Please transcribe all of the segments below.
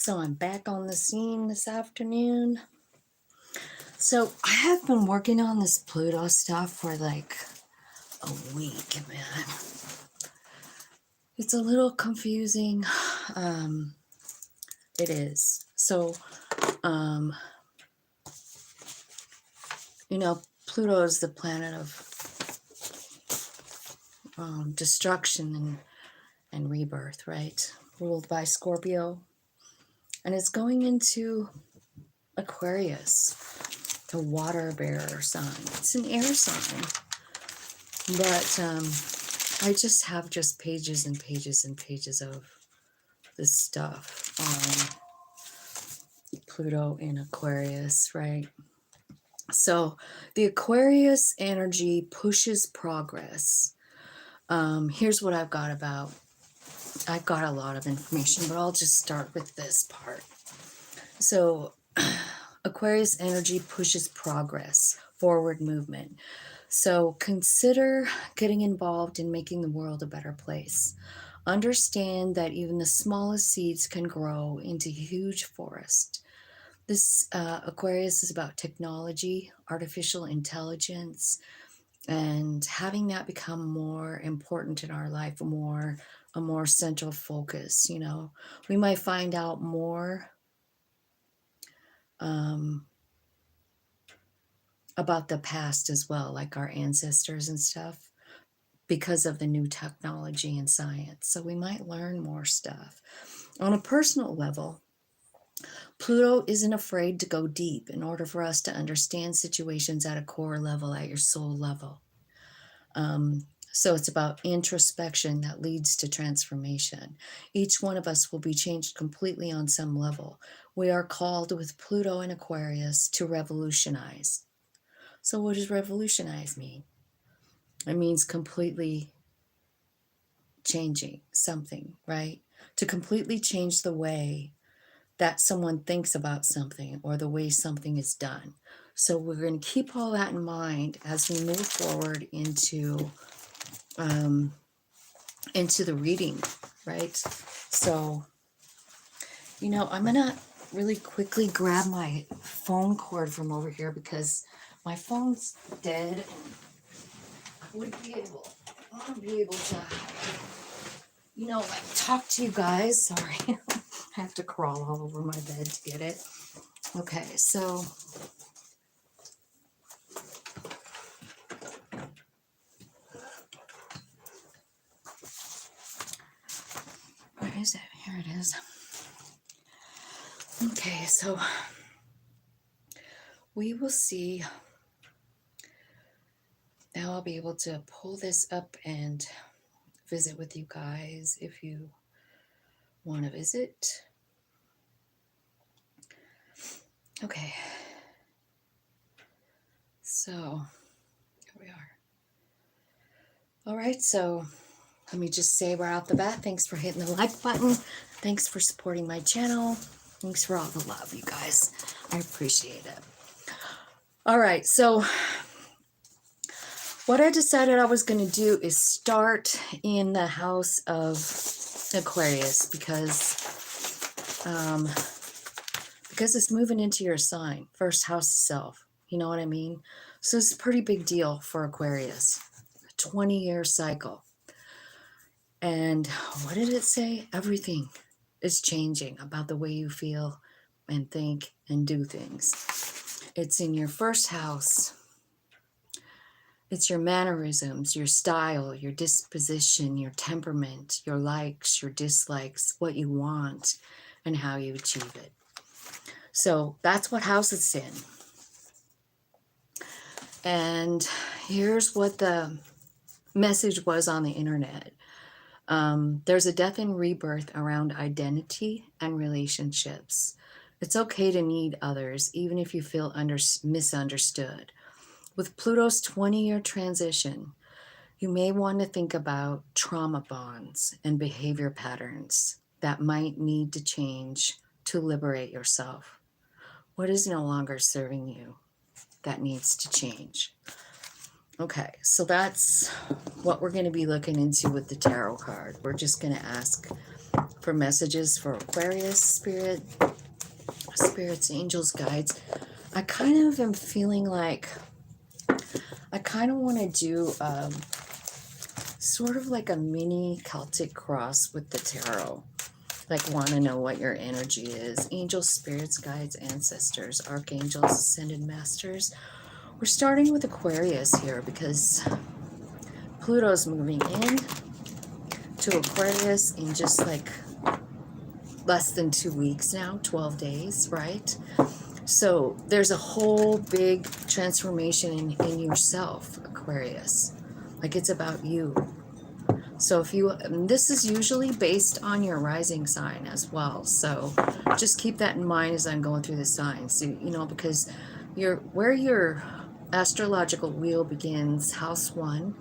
So I'm back on the scene this afternoon. So I have been working on this Pluto stuff for like a week, man. It's a little confusing. It is. So, um, Pluto is the planet of destruction and rebirth, right? Ruled by Scorpio. And it's going into Aquarius, the water bearer sign. It's an air sign. But I just have pages and pages and pages of this stuff on Pluto in Aquarius, right? So the Aquarius energy pushes progress. Here's what I've got about. I've got a lot of information, but I'll just start with this part. So Aquarius energy pushes progress, forward movement. So consider getting involved in making the world a better place. Understand that even the smallest seeds can grow into a huge forest. This Aquarius is about technology, artificial intelligence, and having that become more important in our life, a more central focus. We might find out more about the past as well, like our ancestors and stuff, because of the new technology and science. So we might learn more stuff. On a personal level, Pluto isn't afraid to go deep in order for us to understand situations at a core level, at your soul level. So it's about introspection that leads to transformation. Each one of us will be changed completely on some level. We are called with Pluto in Aquarius to revolutionize. So what does revolutionize mean? It means completely changing something, right? To completely change the way that someone thinks about something or the way something is done. So we're going to keep all that in mind as we move forward into the reading, right? So, I'm going to really quickly grab my phone cord from over here because my phone's dead. I wouldn't be able, I want to be able to, talk to you guys. Sorry. I have to crawl all over my bed to get it. Okay, so where is it? Here it is. Okay, so we will see. Now I'll be able to pull this up and visit with you guys if you want to visit. Okay. So here we are. All right, so let me just say right off the bat, thanks for hitting the like button. Thanks for supporting my channel. Thanks for all the love, you guys. I appreciate it. All right, so what I decided I was going to do is start in the house of Aquarius because it's moving into your sign, first house itself. You know what I mean? So it's a pretty big deal for Aquarius, a 20-year cycle. And what did it say? Everything is changing about the way you feel and think and do things. It's in your first house. It's your mannerisms, your style, your disposition, your temperament, your likes, your dislikes, what you want, and how you achieve it. So that's what house it's in. And here's what the message was on the internet. There's a death and rebirth around identity and relationships. It's okay to need others, even if you feel misunderstood. With Pluto's 20-year transition, you may want to think about trauma bonds and behavior patterns that might need to change to liberate yourself. What is no longer serving you that needs to change? Okay, so that's what we're going to be looking into with the tarot card. We're just going to ask for messages for Aquarius spirit, spirits, angels, guides. I kind of am feeling like I kind of want to do sort of like a mini Celtic cross with the tarot. Like, want to know what your energy is. Angels, spirits, guides, ancestors, archangels, ascended masters. We're starting with Aquarius here because Pluto's moving in to Aquarius in just like less than 2 weeks now, 12 days, right? So there's a whole big transformation in yourself, Aquarius. Like, it's about you. So if you, this is usually based on your rising sign as well. So just keep that in mind as I'm going through the signs. So, you know, because where your astrological wheel begins, house 1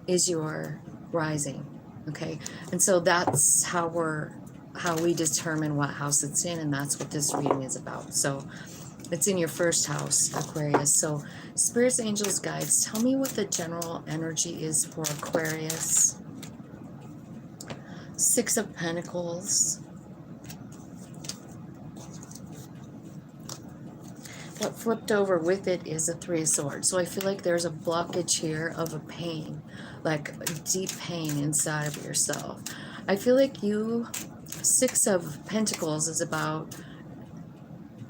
is your rising. Okay. And so that's how we determine what house it's in, and that's what this reading is about. So it's in your first house, Aquarius. So spirits, angels, guides, tell me what the general energy is for Aquarius. 6 of Pentacles. What flipped over with it is a 3 of Swords. So I feel like there's a blockage here of a pain, like a deep pain inside of yourself. I feel like 6 of Pentacles is about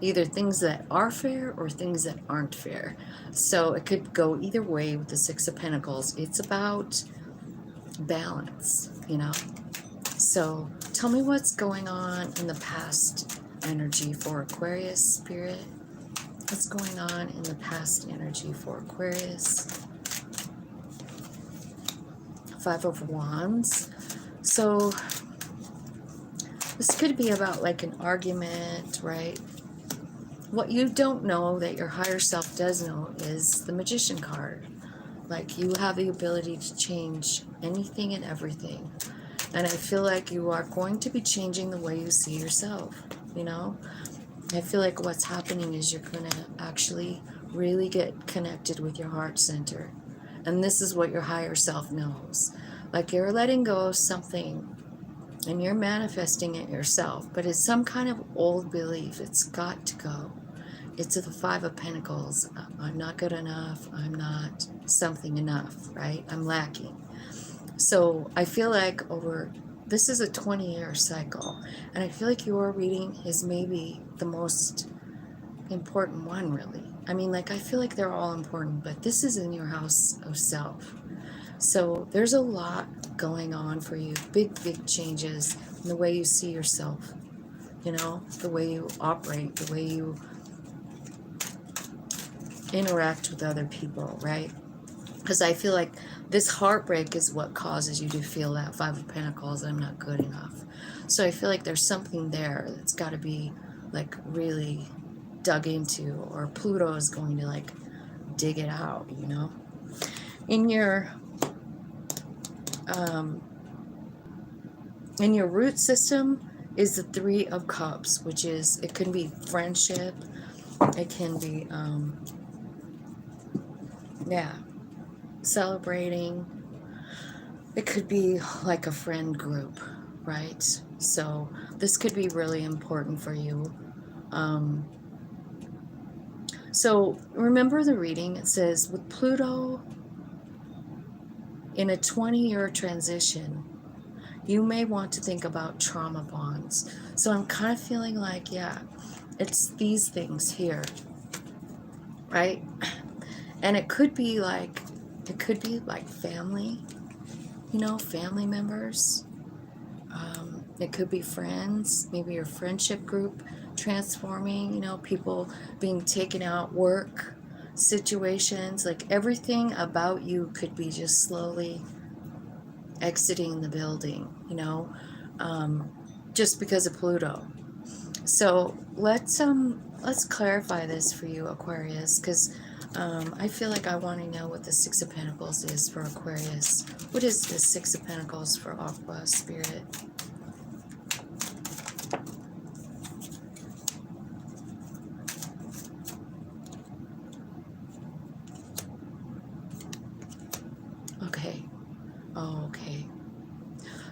either things that are fair or things that aren't fair. So it could go either way with the 6 of Pentacles. It's about balance, you know. So tell me what's going on in the past energy for Aquarius spirit. What's going on in the past energy for Aquarius? 5 of Wands. So this could be about like an argument, right? What you don't know that your higher self does know is the Magician card. Like, you have the ability to change anything and everything. And I feel like you are going to be changing the way you see yourself, you know? I feel like what's happening is you're going to actually really get connected with your heart center. And this is what your higher self knows. Like, you're letting go of something and you're manifesting it yourself, but it's some kind of old belief. It's got to go. It's the 5 of Pentacles. I'm not good enough. I'm not something enough, right? I'm lacking. So I feel like this is a 20-year cycle, and I feel like your reading is maybe the most important one, really. I mean, like, I feel like they're all important, but this is in your house of self. So there's a lot going on for you, big changes in the way you see yourself, you know, the way you operate, the way you interact with other people, right? Because I feel like this heartbreak is what causes you to feel that 5 of Pentacles, I'm not good enough. So I feel like there's something there that's got to be like really dug into, or Pluto is going to like dig it out, you know. In your root system is the 3 of Cups, which is, it can be friendship, it can be celebrating. It could be like a friend group, right? So this could be really important for you. So remember the reading, it says with Pluto in a 20-year transition, you may want to think about trauma bonds. So I'm kind of feeling like, yeah, it's these things here, right? And it could be like family, you know, family members. It could be friends, maybe your friendship group transforming, you know, people being taken out, work situations, like everything about you could be just slowly exiting the building, you know, just because of Pluto. So let's clarify this for you, Aquarius, because I feel like I want to know what the 6 of Pentacles is for Aquarius. What is the 6 of Pentacles for Aqua spirit? Okay. Oh, okay.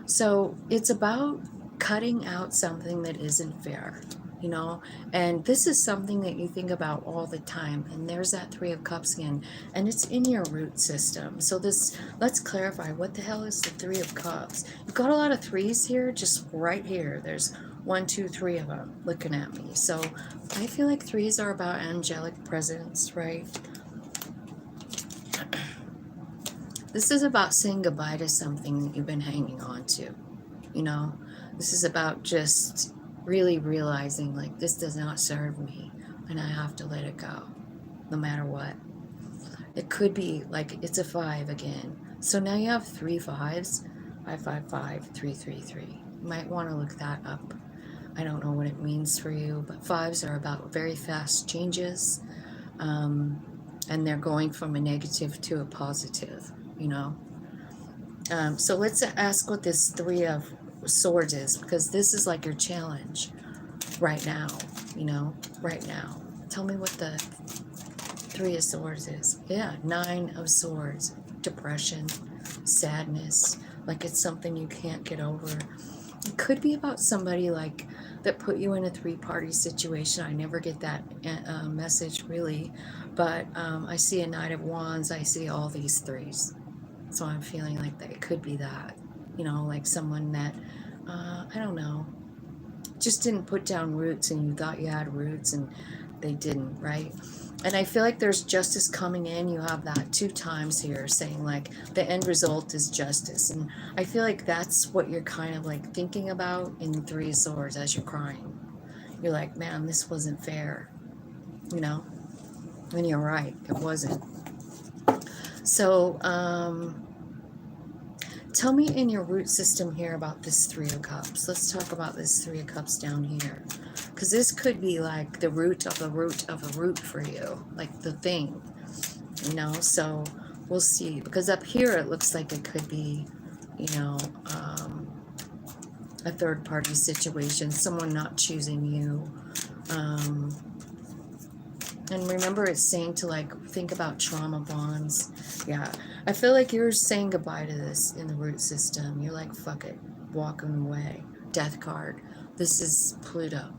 So it's about cutting out something that isn't fair, you know. And this is something that you think about all the time, and there's that Three of Cups again, and it's in your root system. So this, let's clarify, what the hell is the Three of Cups? You've got a lot of threes here, just right here. There's 1, 2, 3 of them looking at me. So I feel like threes are about angelic presence, right? This is about saying goodbye to something that you've been hanging on to, you know. This is about just really realizing, like, this does not serve me and I have to let it go no matter what. It could be like it's a 5 again. So now you have 3 5s. 5 5 5 3 3 3. You might want to look that up. I don't know what it means for you, but 5s are about very fast changes, and they're going from a negative to a positive, you know. So let's ask what this Three of Swords is, because this is like your challenge right now, you know, right now. Tell me what the Three of Swords is. Yeah, 9 of Swords. Depression, sadness, like it's something you can't get over. It could be about somebody like that put you in a three-party situation. I never get that message really, but I see a Knight of Wands. I see all these threes. So I'm feeling like that it could be that, you know, like someone that, I don't know, just didn't put down roots and you thought you had roots and they didn't, right? And I feel like there's justice coming in. You have that 2 times here saying like the end result is justice. And I feel like that's what you're kind of like thinking about in Three of Swords as you're crying. You're like, man, this wasn't fair, you know? And you're right, it wasn't. So, tell me in your root system here about this Three of Cups. Let's talk about this Three of Cups down here. Because this could be like the root of the root of a root for you. Like the thing, you know. So we'll see. Because up here it looks like it could be, you know, a third party situation. Someone not choosing you. And remember, it's saying to like think about trauma bonds. Yeah, I feel like you're saying goodbye to this in the root system. You're like, fuck it, walking away. Death card. This is Pluto.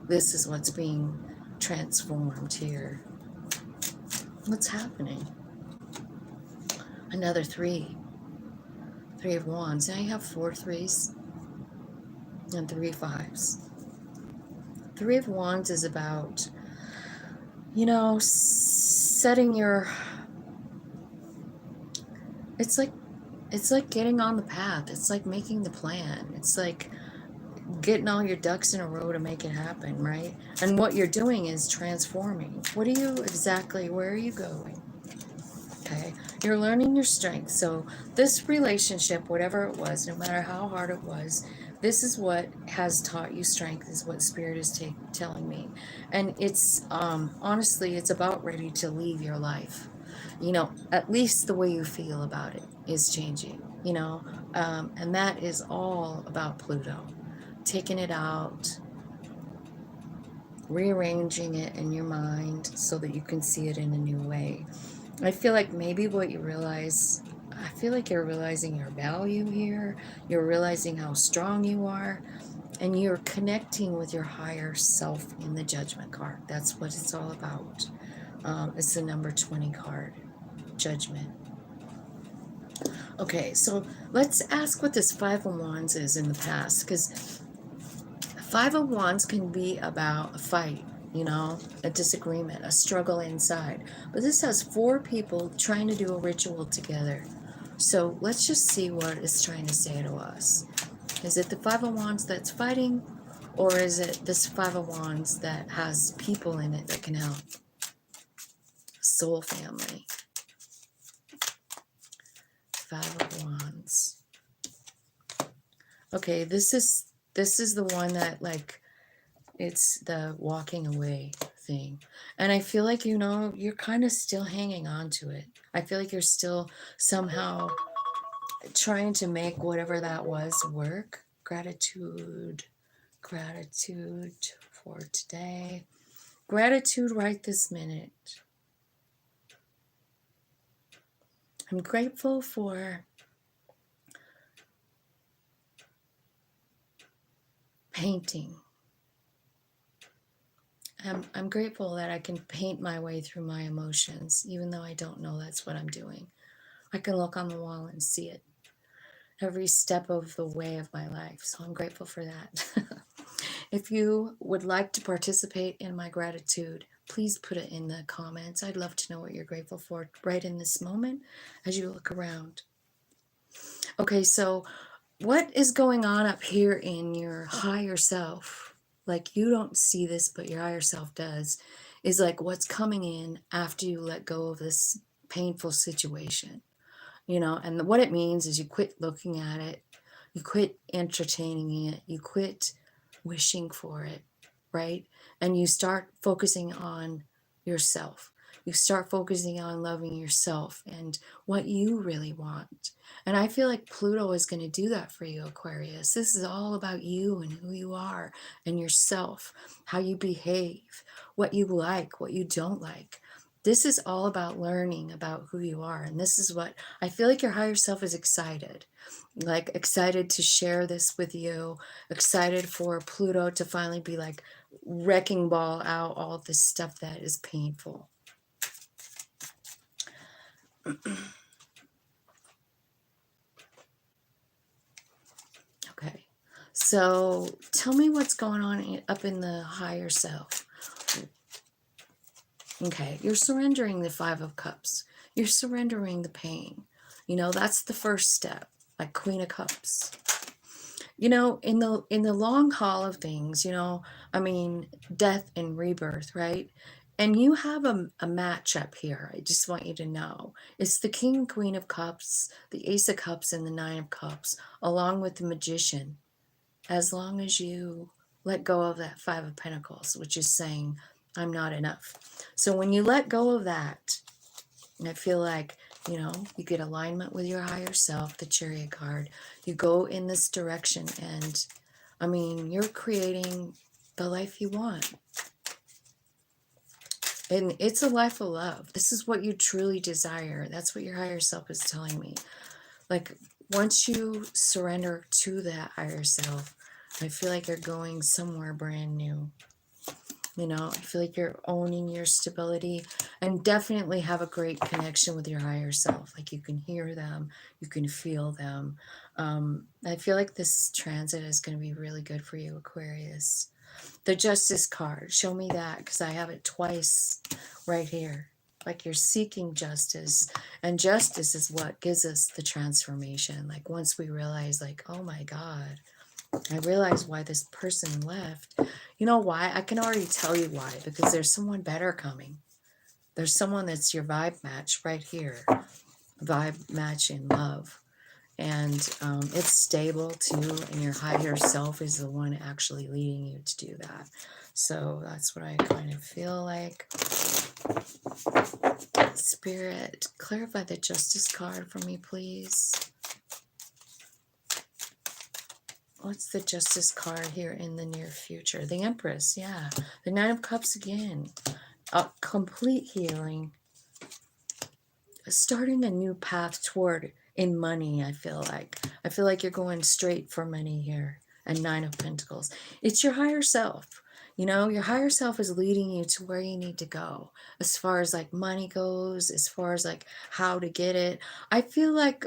This is what's being transformed here. What's happening? Another 3. 3 of Wands. Now you have 4 threes and 3 5s. 3 of Wands is about, you know, setting your, it's like getting on the path. It's like making the plan. It's like getting all your ducks in a row to make it happen, right? And what you're doing is transforming. What are you exactly, where are you going? Okay, you're learning your strength. So this relationship, whatever it was, no matter how hard it was, this is what has taught you strength, is what Spirit is telling me. And it's, honestly, it's about ready to leave your life. You know, at least the way you feel about it is changing, you know, and that is all about Pluto. Taking it out, rearranging it in your mind so that you can see it in a new way. I feel like maybe what you realize, I feel like you're realizing your value here. You're realizing how strong you are. And you're connecting with your higher self in the Judgment card. That's what it's all about. It's the number 20 card. Judgment. Okay, so let's ask what this 5 of Wands is in the past. Because 5 of Wands can be about a fight, you know, a disagreement, a struggle inside. But this has 4 people trying to do a ritual together. So let's just see what it's trying to say to us. Is it the 5 of Wands that's fighting? Or is it this 5 of Wands that has people in it that can help? Soul family. 5 of Wands. Okay, this is the one that, like, it's the walking away thing. And I feel like, you know, you're kind of still hanging on to it. I feel like you're still somehow trying to make whatever that was work. Gratitude for today. Gratitude right this minute. I'm grateful for painting. I'm grateful that I can paint my way through my emotions, even though I don't know that's what I'm doing. I can look on the wall and see it every step of the way of my life. So I'm grateful for that. If you would like to participate in my gratitude, please put it in the comments. I'd love to know what you're grateful for right in this moment as you look around. Okay, so what is going on up here in your higher self? Like, you don't see this, but your higher self does, is like what's coming in after you let go of this painful situation. You know, and what it means is you quit looking at it, you quit entertaining it, you quit wishing for it, right? And you start focusing on yourself. You start focusing on loving yourself and what you really want. And I feel like Pluto is going to do that for you, Aquarius. This is all about you and who you are and yourself, how you behave, what you like, what you don't like. This is all about learning about who you are. And this is what I feel like your higher self is excited. Like, excited to share this with you, excited for Pluto to finally be like wrecking ball out all this stuff that is painful. Okay, so tell me what's going on up in the higher self. Okay, you're surrendering the Five of Cups. You're surrendering the pain. You know, that's the first step, like Queen of Cups. You know, in the long haul of things, you know, I mean, death and rebirth, right? And you have a match up here. I just want you to know. It's the King, Queen of Cups, the Ace of Cups, and the Nine of Cups, along with the Magician. As long as you let go of that Five of Pentacles, which is saying, I'm not enough. So when you let go of that, and I feel like, you know, you get alignment with your higher self, the Chariot card. You go in this direction and, I mean, you're creating the life you want. And it's a life of love. This is what you truly desire. That's what your higher self is telling me. Like, once you surrender to that higher self, I feel like you're going somewhere brand new. You know, I feel like you're owning your stability and definitely have a great connection with your higher self. Like, you can hear them, you can feel them. I feel like this transit is going to be really good for you, Aquarius. The Justice card, show me that, because I have it twice right here. Like, you're seeking justice, and justice is what gives us the transformation. Like, once we realize, like, oh my God, I realize why this person left. You know why? I can already tell you why. Because there's someone better coming. There's someone that's your vibe match right here. Vibe match in love. And it's stable too. And your higher self is the one actually leading you to do that. So that's what I kind of feel like. Spirit, clarify the Justice card for me, please. What's the Justice card here in the near future? The Empress, yeah. The Nine of Cups again. Complete healing. Starting a new path toward in money, I feel like. I feel like you're going straight for money here. And Nine of Pentacles. It's your higher self. You know, your higher self is leading you to where you need to go. As far as like money goes, as far as like how to get it. I feel like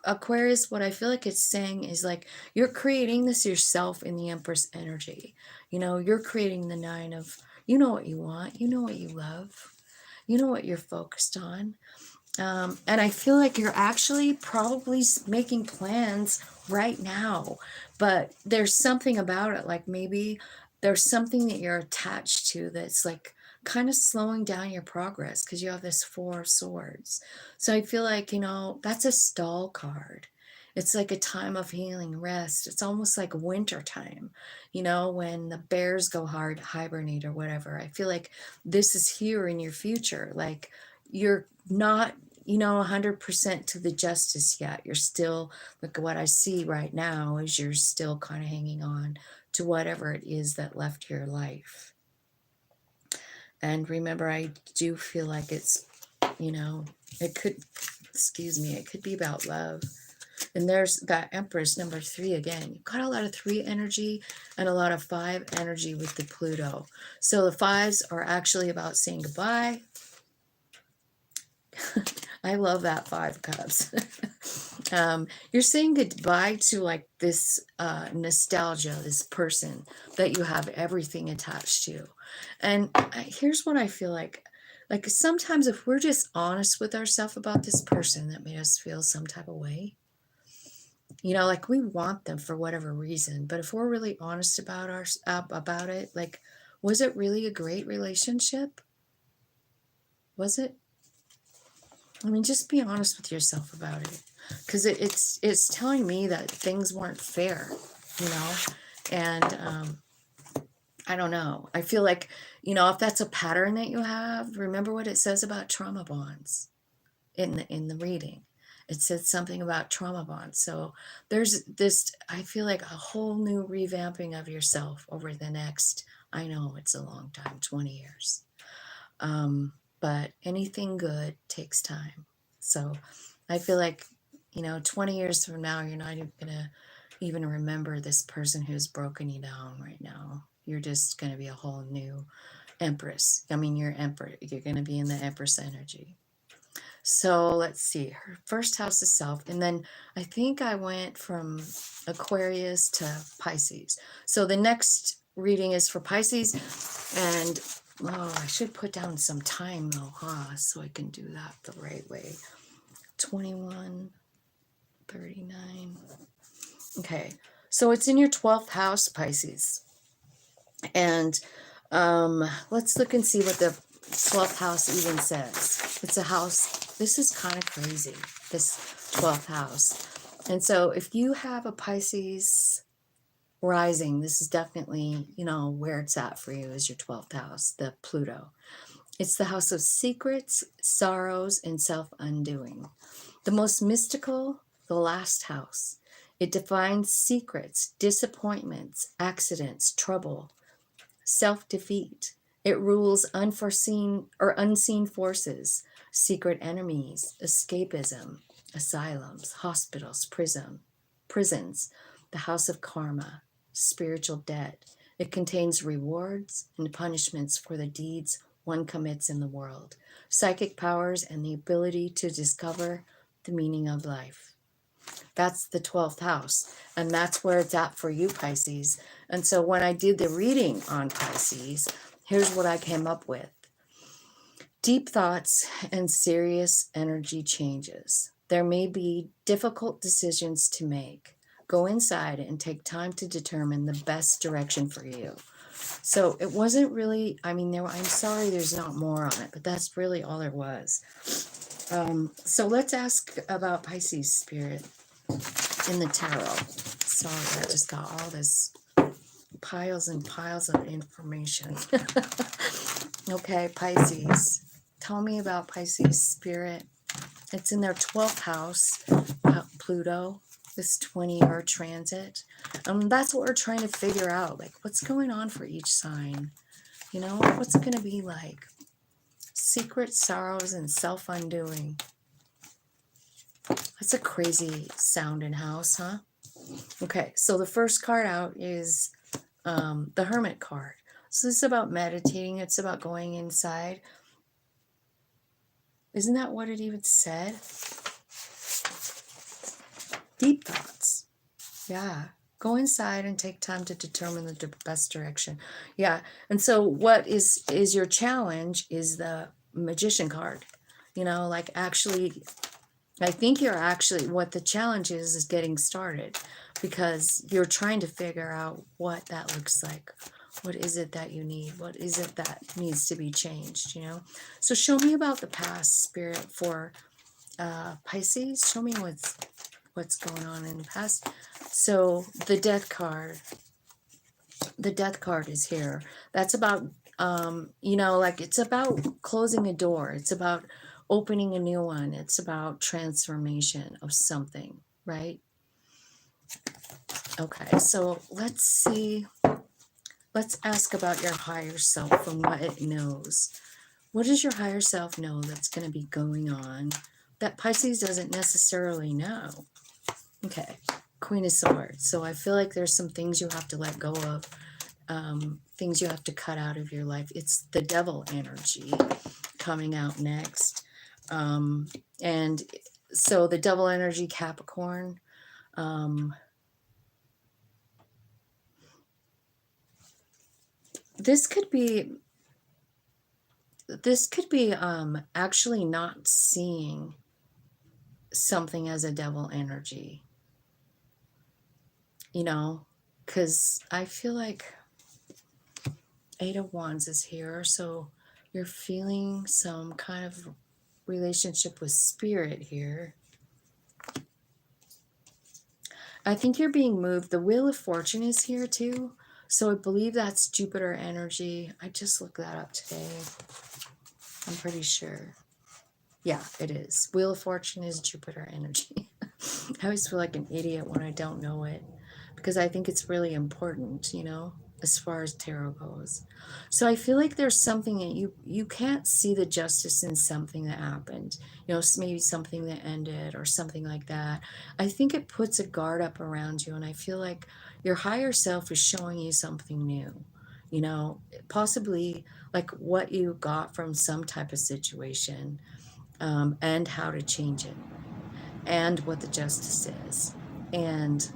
Aquarius, what I feel like it's saying is like, you're creating this yourself in the Empress energy. You know, you're creating the Nine of, you know what you want, you know what you love, you know what you're focused on. And I feel like you're actually probably making plans right now, but there's something about it, like maybe there's something that you're attached to that's like kind of slowing down your progress because you have this Four of Swords. So I feel like, you know, that's a stall card. It's like a time of healing, rest. It's almost like winter time, you know, when the bears go hard, hibernate or whatever. I feel like this is here in your future. Like, you're not, you know, 100% to the justice yet. You're still, like, what I see right now is you're still kind of hanging on to whatever it is that left your life. And remember, I do feel like it's, you know, it could, excuse me, it could be about love. And there's that Empress, number 3 again. You've got a lot of 3 energy and a lot of 5 energy with the Pluto. So the 5s are actually about saying goodbye. I love that 5 cups. You're saying goodbye to like this nostalgia, this person that you have everything attached to. And here's what I feel like sometimes if we're just honest with ourselves about this person that made us feel some type of way, you know, like we want them for whatever reason, but if we're really honest about about it, like, was it really a great relationship? Was it? I mean, just be honest with yourself about it, because it's telling me that things weren't fair, you know, and I don't know. I feel like, you know, if that's a pattern that you have, remember what it says about trauma bonds in the reading. It said something about trauma bonds. So there's this, I feel like a whole new revamping of yourself over the next, I know it's a long time, 20 years. But anything good takes time. So I feel like, you know, 20 years from now, you're not even going to even remember this person who's broken you down right now. You're just going to be a whole new Empress. I mean, you're Emperor. You're going to be in the Empress energy. So let's see. Her first house is self. And then I think I went from Aquarius to Pisces. So the next reading is for Pisces. And oh, I should put down some time though, huh? So I can do that the right way. 21, 39. Okay. So it's in your 12th house, Pisces. And let's look and see what the 12th house even says. It's a house. This is kind of crazy, this 12th house. And so if you have a Pisces rising, this is definitely, you know, where it's at for you is your 12th house, the Pluto. It's the house of secrets, sorrows, and self-undoing. The most mystical, the last house. It defines secrets, disappointments, accidents, trouble, self-defeat. It rules unforeseen or unseen forces, secret enemies, escapism, asylums, hospitals, prisons, the house of karma, spiritual debt. It contains rewards and punishments for the deeds one commits in the world, psychic powers, and the ability to discover the meaning of life. That's the 12th house, and that's where it's at for you, Pisces. And so when I did the reading on Pisces, here's what I came up with. Deep thoughts and serious energy changes. There may be difficult decisions to make. Go inside and take time to determine the best direction for you. So it wasn't really, I mean, I'm sorry there's not more on it, but that's really all there was. So let's ask about Pisces spirit in the tarot. Sorry, I just got all this piles and piles of information. Okay, Pisces. Tell me about Pisces spirit. It's in their 12th house, Pluto, this 20-year transit. That's what we're trying to figure out. Like, what's going on for each sign? You know, what's going to be like? Secret sorrows and self-undoing. That's a crazy sounding house, huh? Okay, so the first card out is the Hermit card. So this is about meditating. It's about going inside. Isn't that what it even said? Deep thoughts. Yeah. Go inside and take time to determine the best direction. Yeah. And so what is your challenge is the Magician card. You know, like actually, I think you're actually, what the challenge is getting started, because you're trying to figure out what that looks like. What is it that you need? What is it that needs to be changed, you know? So show me about the past, spirit, for Pisces. Show me what's going on in the past. So the Death card. The Death card is here. That's about, you know, like it's about closing a door. It's about opening a new one. It's about transformation of something, right? Okay, so let's see. Let's ask about your higher self and what it knows. What does your higher self know that's going to be going on that Pisces doesn't necessarily know? Okay, Queen of Swords. So I feel like there's some things you have to let go of, things you have to cut out of your life. It's the devil energy coming out next. And so the devil energy, Capricorn, this could be actually not seeing something as a devil energy, you know, because I feel like Eight of Wands is here, so you're feeling some kind of relationship with spirit here. I think you're being moved. The Wheel of Fortune is here too, so I believe that's Jupiter energy. I just looked that up today. I'm pretty sure. Yeah, it is. Wheel of Fortune is Jupiter energy. I always feel like an idiot when I don't know it, because I think it's really important, you know, as far as tarot goes. So I feel like there's something that you can't see the justice in something that happened, you know, maybe something that ended or something like that. I think it puts a guard up around you, and I feel like your higher self is showing you something new, you know, possibly like what you got from some type of situation, and how to change it, and what the justice is, and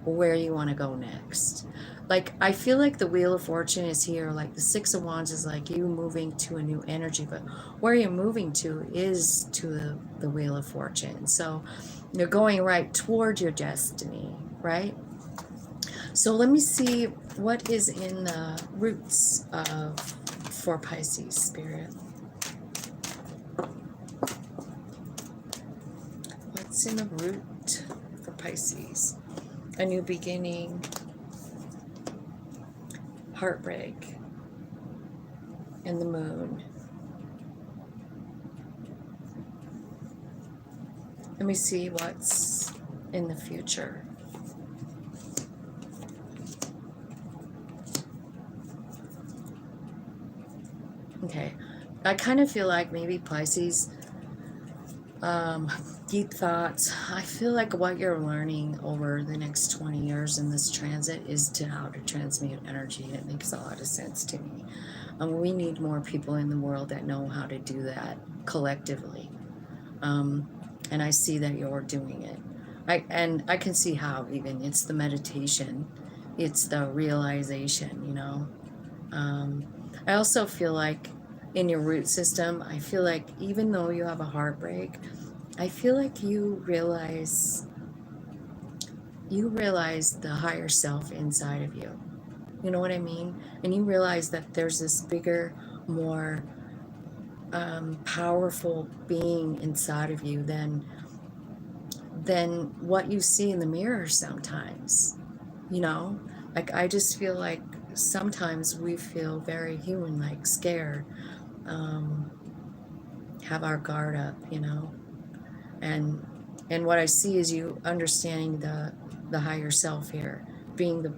where you want to go next. Like, I feel like the Wheel of Fortune is here. Like, the Six of Wands is like you moving to a new energy, but where you're moving to is to the Wheel of Fortune. So you're going right toward your destiny, right? So let me see what is in the roots of for Pisces spirit. What's in the root for Pisces? A new beginning, heartbreak, and the moon. Let me see what's in the future. Okay, I kind of feel like maybe Pisces, deep thoughts. I feel like what you're learning over the next 20 years in this transit is to how to transmute energy. It makes a lot of sense to me. We need more people in the world that know how to do that collectively. And I see that you're doing it. I can see how. Even it's the meditation, it's the realization, you know. I also feel like in your root system, I feel like even though you have a heartbreak, I feel like you realize the higher self inside of you. You know what I mean? And you realize that there's this bigger, more powerful being inside of you than what you see in the mirror sometimes. You know, like, I just feel like sometimes we feel very human, like scared, have our guard up, you know. And what I see is you understanding the higher self here, being the,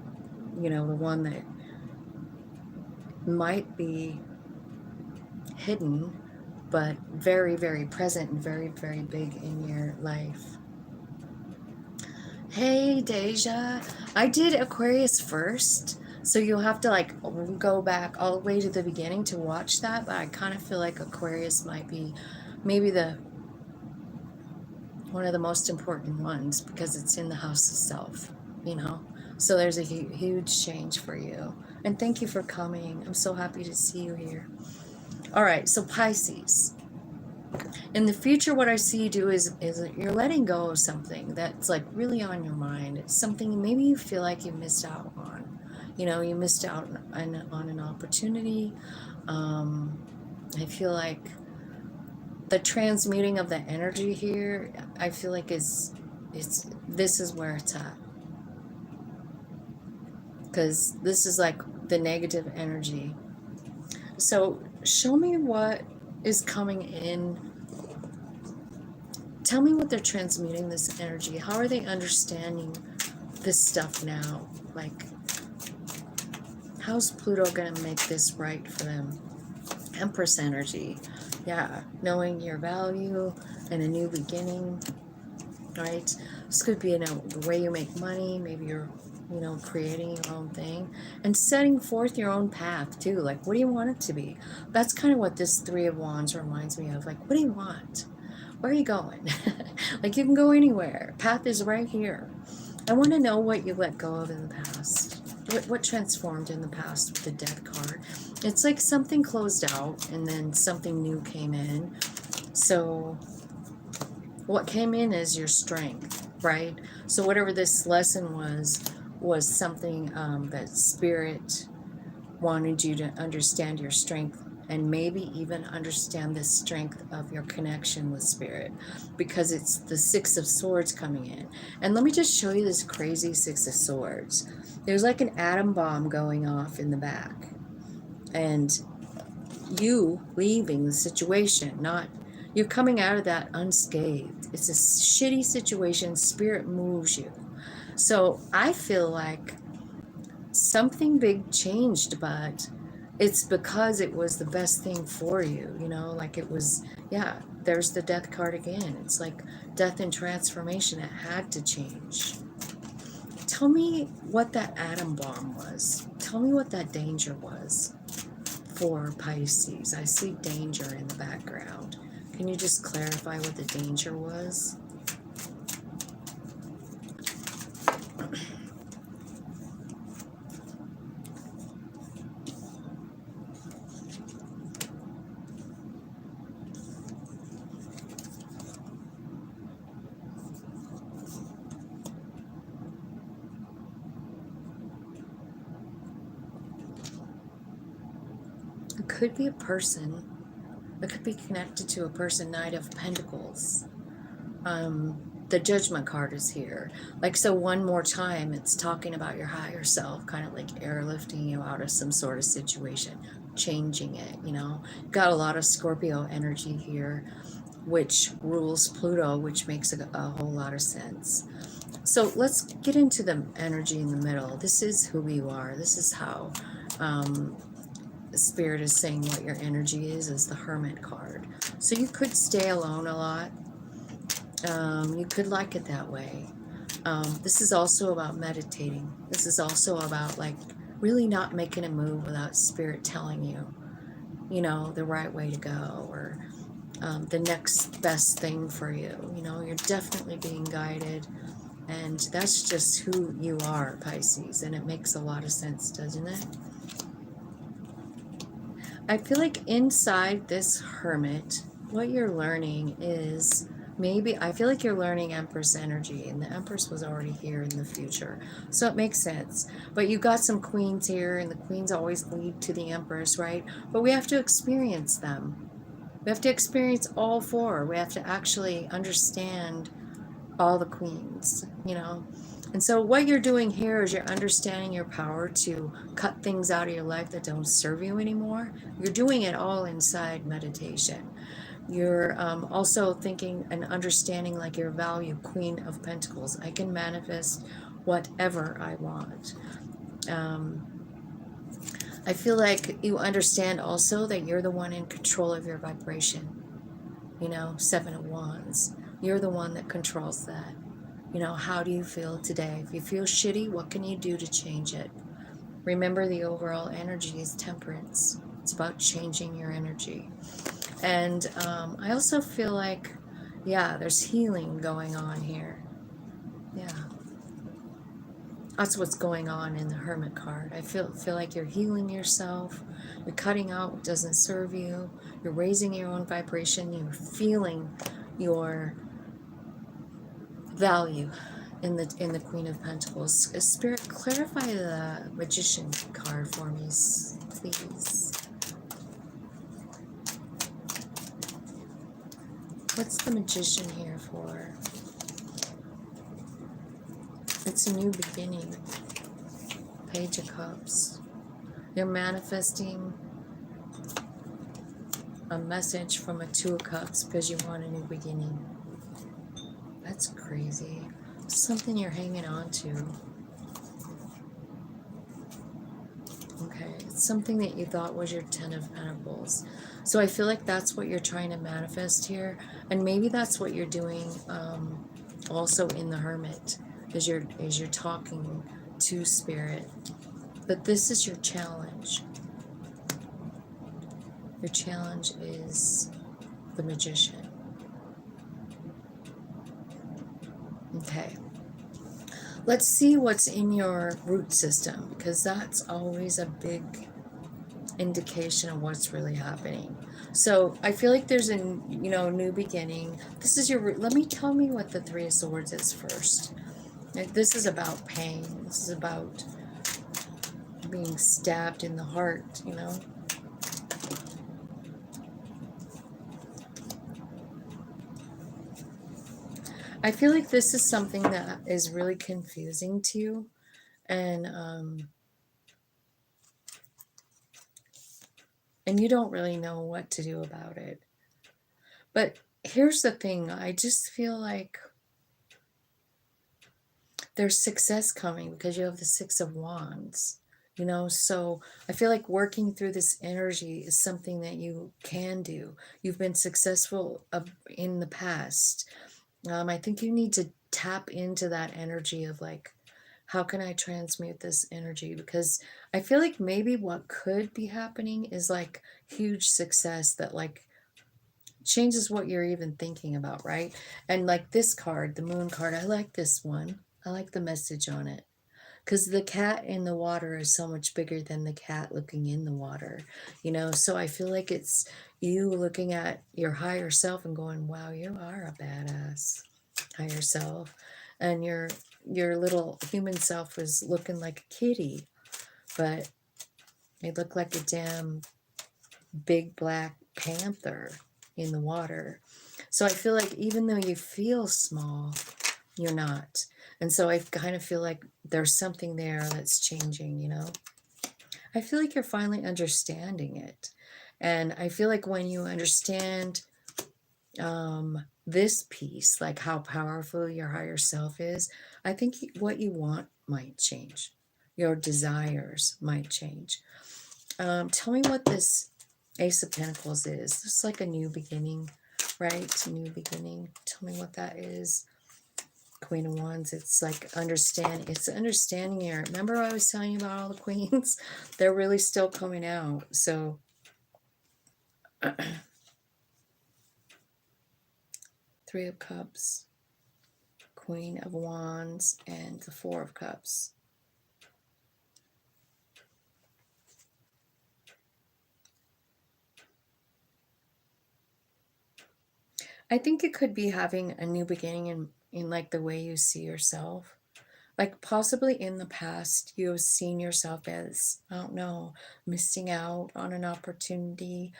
you know, the one that might be hidden, but very, very present and very, very big in your life. Hey, Deja. I did Aquarius first, so you'll have to like go back all the way to the beginning to watch that, but I kind of feel like Aquarius might be maybe one of the most important ones, because it's in the house of self, you know. So there's a huge change for you. And thank you for coming. I'm so happy to see you here. All right, so Pisces. In the future, what I see you do is you're letting go of something that's like really on your mind. It's something maybe you feel like you missed out on. You know, you missed out on an opportunity. I feel like the transmuting of the energy here, I feel like this is where it's at. Because this is like the negative energy. So show me what is coming in. Tell me what they're transmuting this energy. How are they understanding this stuff now? Like, how's Pluto going to make this right for them? Empress energy. Yeah, knowing your value and a new beginning, right? This could be the way you make money. Maybe you're, you know, creating your own thing and setting forth your own path too. Like, what do you want it to be? That's kind of what this Three of Wands reminds me of. Like, what do you want? Where are you going? Like, you can go anywhere. Path is right here. I want to know what you let go of in the past. What transformed in the past with the Death card. It's like something closed out and then something new came in. So what came in is your strength, right? So whatever this lesson was something that Spirit wanted you to understand your strength, and maybe even understand the strength of your connection with Spirit, because it's the Six of Swords coming in. And let me just show you this crazy Six of Swords. There's like an atom bomb going off in the back, and you leaving the situation, not you're coming out of that unscathed. It's a shitty situation. Spirit moves you. So I feel like something big changed, but it's because it was the best thing for you, you know, like it was, yeah, there's the Death card again. It's like death and transformation. It had to change. Tell me what that atom bomb was. Tell me what that danger was for Pisces. I see danger in the background. Can you just clarify what the danger was? It could be a person. It could be connected to a person. Knight of Pentacles. The Judgment card is here. Like, so one more time, it's talking about your higher self, kind of like airlifting you out of some sort of situation, changing it, you know. Got a lot of Scorpio energy here, which rules Pluto, which makes a whole lot of sense. So let's get into the energy in the middle. This is who you are. This is how Spirit is saying what your energy is the Hermit card. So you could stay alone a lot. You could like it that way. This is also about meditating. This is also about like really not making a move without Spirit telling you, you know, the right way to go, or the next best thing for you. You know, you're definitely being guided, and that's just who you are, Pisces, and it makes a lot of sense, doesn't it? I feel like inside this Hermit, what you're learning is maybe, I feel like you're learning Empress energy, and the Empress was already here in the future. So it makes sense. But you got some queens here, and the queens always lead to the Empress, right? But we have to experience them. We have to experience all four. We have to actually understand all the queens, you know? And so what you're doing here is you're understanding your power to cut things out of your life that don't serve you anymore. You're doing it all inside meditation. You're also thinking and understanding like your value, Queen of Pentacles. I can manifest whatever I want. I feel like you understand also that you're the one in control of your vibration. You know, Seven of Wands. You're the one that controls that. You know, how do you feel today? If you feel shitty, what can you do to change it? Remember, the overall energy is temperance. It's about changing your energy. And I also feel like, yeah, there's healing going on here. Yeah. That's what's going on in the Hermit card. I feel like you're healing yourself. You're cutting out what doesn't serve you. You're raising your own vibration. You're feeling your value in the Queen of Pentacles. Spirit, clarify the Magician card for me, please. What's the Magician here for? It's a new beginning. Page of Cups. You're manifesting a message from a Two of Cups because you want a new beginning. That's crazy. Something you're hanging on to. Okay, it's something that you thought was your Ten of Pentacles. So I feel like that's what you're trying to manifest here. And maybe that's what you're doing Also in the Hermit, as you're talking to Spirit. But this is your challenge. Your challenge is the Magician. Okay. Let's see what's in your root system, because that's always a big indication of what's really happening. So I feel like there's a new beginning. This is your root. Tell me what the Three of Swords is first. This is about pain. This is about being stabbed in the heart, I feel like this is something that is really confusing to you, and you don't really know what to do about it. But here's the thing, I just feel like there's success coming because you have the Six of Wands, so I feel like working through this energy is something that you can do. You've been successful in the past. I think you need to tap into that energy of like, how can I transmute this energy? Because I feel like maybe what could be happening is like huge success that like changes what you're even thinking about, right? And like this card, the Moon card, I like this one. I like the message on it. Because the cat in the water is so much bigger than the cat looking in the water, So I feel like it's you looking at your higher self and going, wow, you are a badass higher self. And your little human self was looking like a kitty, but it looked like a damn big black panther in the water. So I feel like even though you feel small, you're not. And so I kind of feel like there's something there that's changing, I feel like you're finally understanding it. And I feel like when you understand this piece, like how powerful your higher self is, I think what you want might change. Your desires might change. Tell me what this Ace of Pentacles is. It's like a new beginning, right? A new beginning. Tell me what that is. Queen of Wands, it's like it's understanding here. Remember I was telling you about all the queens? They're really still coming out. So Three of Cups, Queen of Wands, and the Four of Cups. I think it could be having a new beginning in like the way you see yourself. Like possibly in the past, you have seen yourself as, I don't know, missing out on an opportunity,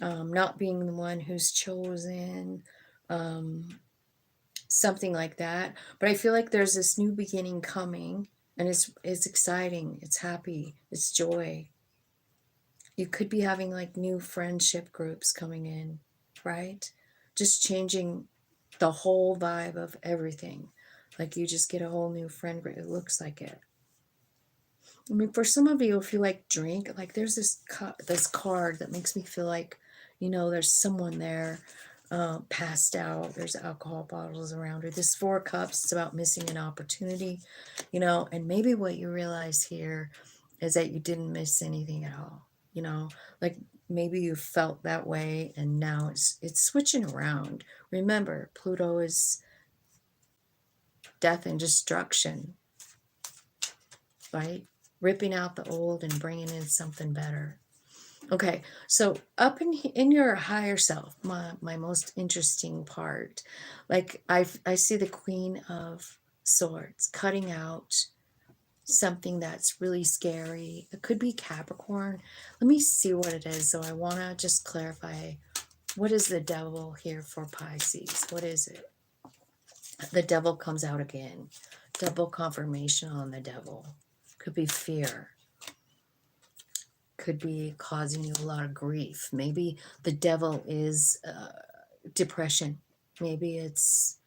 not being the one who's chosen, something like that. But I feel like there's this new beginning coming, and it's exciting, it's happy, it's joy. You could be having like new friendship groups coming in, right? Just changing the whole vibe of everything. Like you just get a whole new friend group. It looks like it. I mean, for some of you, if you like drink, like there's this card that makes me feel like, there's someone there passed out. There's alcohol bottles around her. This Four of Cups, it's about missing an opportunity, and maybe what you realize here is that you didn't miss anything at all, like maybe you felt that way and now it's switching around. Remember, Pluto is death and destruction, right? Ripping out the old and bringing in something better. Okay, so up in your higher self, my most interesting part, like I see the Queen of Swords cutting out something that's really scary. It could be Capricorn. Let me see what it is. So I want to just clarify, what is the devil here for Pisces? What is it? The devil comes out again. Double confirmation on the devil. Could be fear. Could be causing you a lot of grief. Maybe the devil is depression. Maybe it's,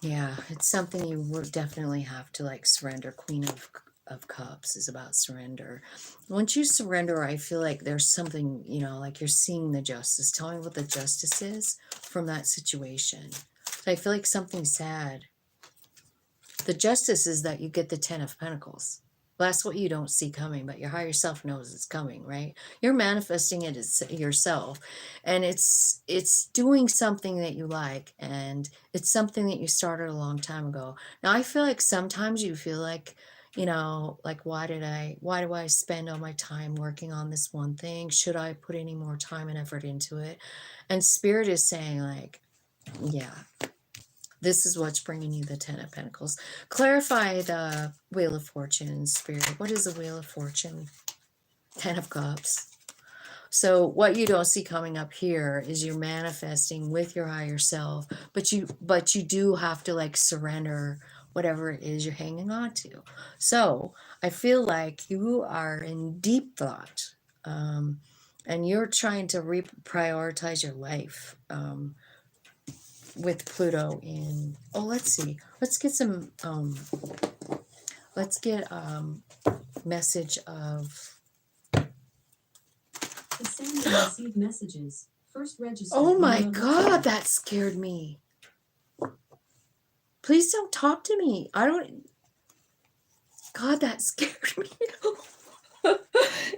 yeah, it's something you would definitely have to like surrender. Queen of Cups is about surrender. Once you surrender, I feel like there's something, like you're seeing the justice. Tell me what the justice is from that situation. I feel like something's sad. The justice is that you get the 10 of Pentacles. That's what you don't see coming, but your higher self knows it's coming, right? You're manifesting it as yourself, and it's doing something that you like, and it's something that you started a long time ago. Now, I feel like sometimes you feel like, you know, like, why do I spend all my time working on this one thing? Should I put any more time and effort into it? And Spirit is saying, like, yeah, this is what's bringing you the 10 of Pentacles. Clarify the Wheel of Fortune, Spirit. What is the Wheel of Fortune? 10 of Cups. So what you don't see coming up here is you're manifesting with your higher self, but you do have to like surrender whatever it is you're hanging on to. So I feel like you are in deep thought, and you're trying to reprioritize your life. With Pluto in, oh, let's see, let's get some message of, The sender received messages. First register. oh my God, that scared me. Please don't talk to me. I don't, God, that scared me.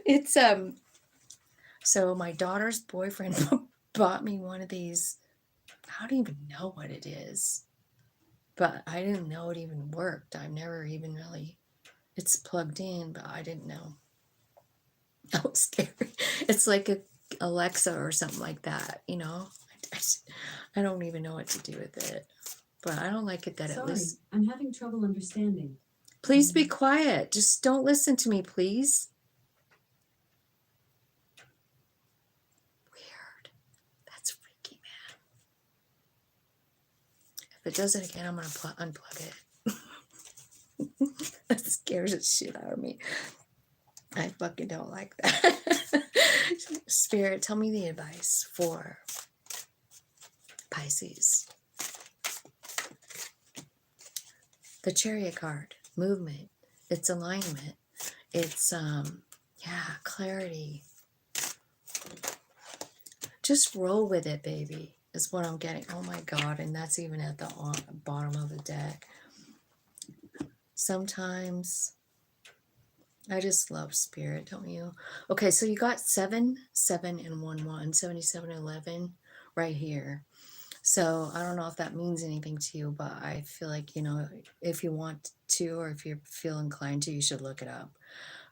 It's so my daughter's boyfriend bought me one of these. I don't even know what it is, but I didn't know it even worked. I've never even really, it's plugged in, but I didn't know. Oh, scary. It's like a Alexa or something like that, you know? I don't even know what to do with it. But I don't like it that Sorry, it was. I'm having trouble understanding. Please be quiet. Just don't listen to me, please. Weird. That's freaky, man. If it does it again, I'm going to unplug it. That scares the shit out of me. I fucking don't like that. Spirit, tell me the advice for Pisces. The Chariot card, movement, it's alignment, it's clarity. Just roll with it, baby, is what I'm getting. Oh my God, and that's even at the bottom of the deck. Sometimes I just love Spirit, don't you? Okay, so you got 7, 7, and 1, 1, 77, 11 right here. So I don't know if that means anything to you, but I feel like, you know, if you want to, or if you feel inclined to, you should look it up.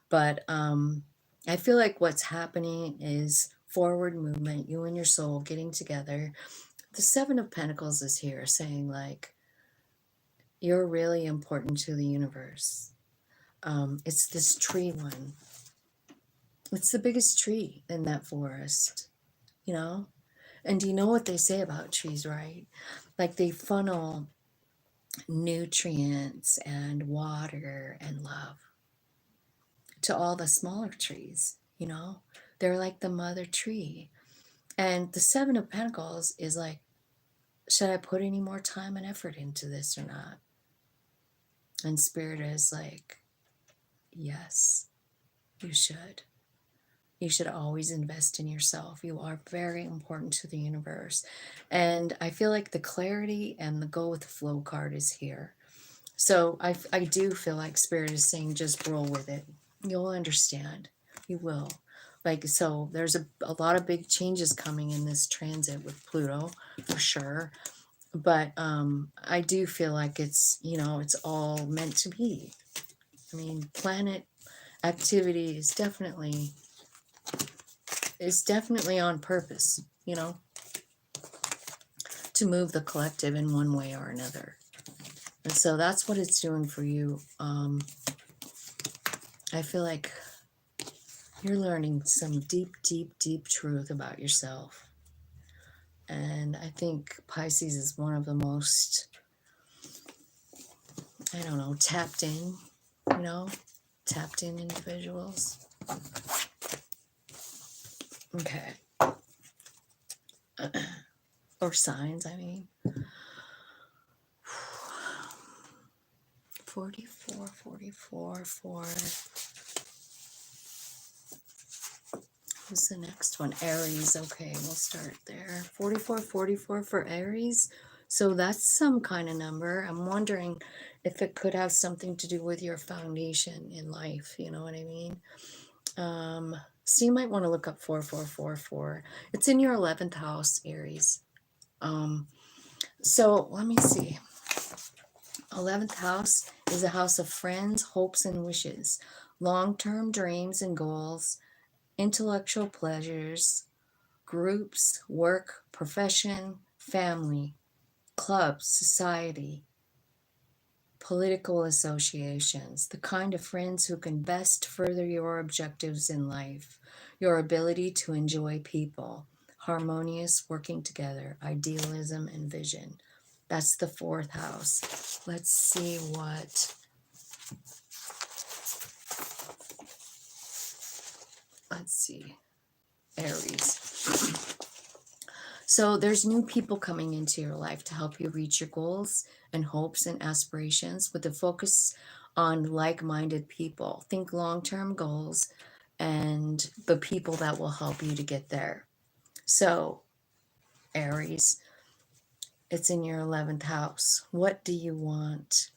But I feel like what's happening is forward movement, you and your soul getting together. The 7 of Pentacles is here saying, like, you're really important to the universe. It's this tree one. It's the biggest tree in that forest, you know? And do you know what they say about trees, right? Like, they funnel nutrients and water and love to all the smaller trees, you know? They're like the mother tree. And the 7 of Pentacles is like, should I put any more time and effort into this or not? And Spirit is like, yes, you should. You should always invest in yourself. You are very important to the universe. And I feel like the clarity and the go with the flow card is here. So I do feel like Spirit is saying, just roll with it. You'll understand. You will. Like, so there's a lot of big changes coming in this transit with Pluto, for sure. But I do feel like it's, you know, it's all meant to be. I mean, planet activity is definitely on purpose, you know, to move the collective in one way or another. And so that's what it's doing for you. I feel like you're learning some deep, deep, deep truth about yourself. And I think Pisces is one of the most, I don't know, tapped in, you know, tapped in individuals. Okay. Or signs, I mean. 44, 44, 4. Who's the next one? Aries. Okay, we'll start there. 44, 44 for Aries. So that's some kind of number. I'm wondering if it could have something to do with your foundation in life. You know what I mean? So you might want to look up 4444. It's in your 11th house, Aries. So let me see. 11th house is a house of friends, hopes, and wishes, long-term dreams and goals, intellectual pleasures, groups, work, profession, family, clubs, society, political associations, the kind of friends who can best further your objectives in life, your ability to enjoy people, harmonious working together, idealism, and vision. That's the 4th house. Let's see what, let's see, Aries. So there's new people coming into your life to help you reach your goals and hopes and aspirations with a focus on like-minded people. Think long-term goals and the people that will help you to get there. So, Aries, it's in your 11th house. What do you want?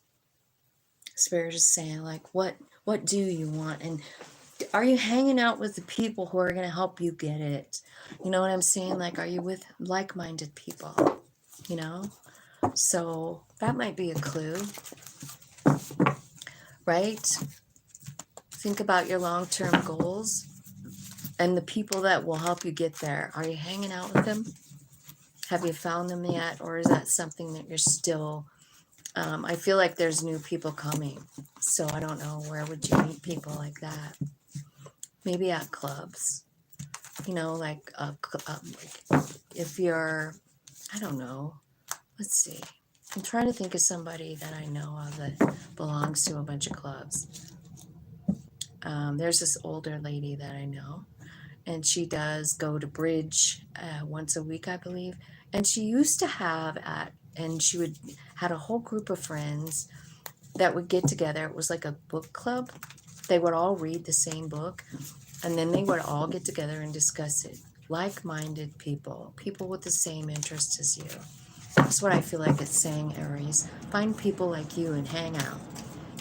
Spirit is saying, like, what do you want? And are you hanging out with the people who are going to help you get it? You know what I'm saying? Like, are you with like-minded people? You know? So that might be a clue, right? Think about your long-term goals and the people that will help you get there. Are you hanging out with them? Have you found them yet? Or is that something that you're still, I feel like there's new people coming. So I don't know, where would you meet people like that? Maybe at clubs, you know, like if you're, I don't know, let's see. I'm trying to think of somebody that I know of that belongs to a bunch of clubs. There's this older lady that I know, and she does go to bridge once a week, I believe. And she used to have and she would had a whole group of friends that would get together. It was like a book club. They would all read the same book, and then they would all get together and discuss it. Like-minded people, people with the same interests as you. That's what I feel like it's saying, Aries. Find people like you and hang out.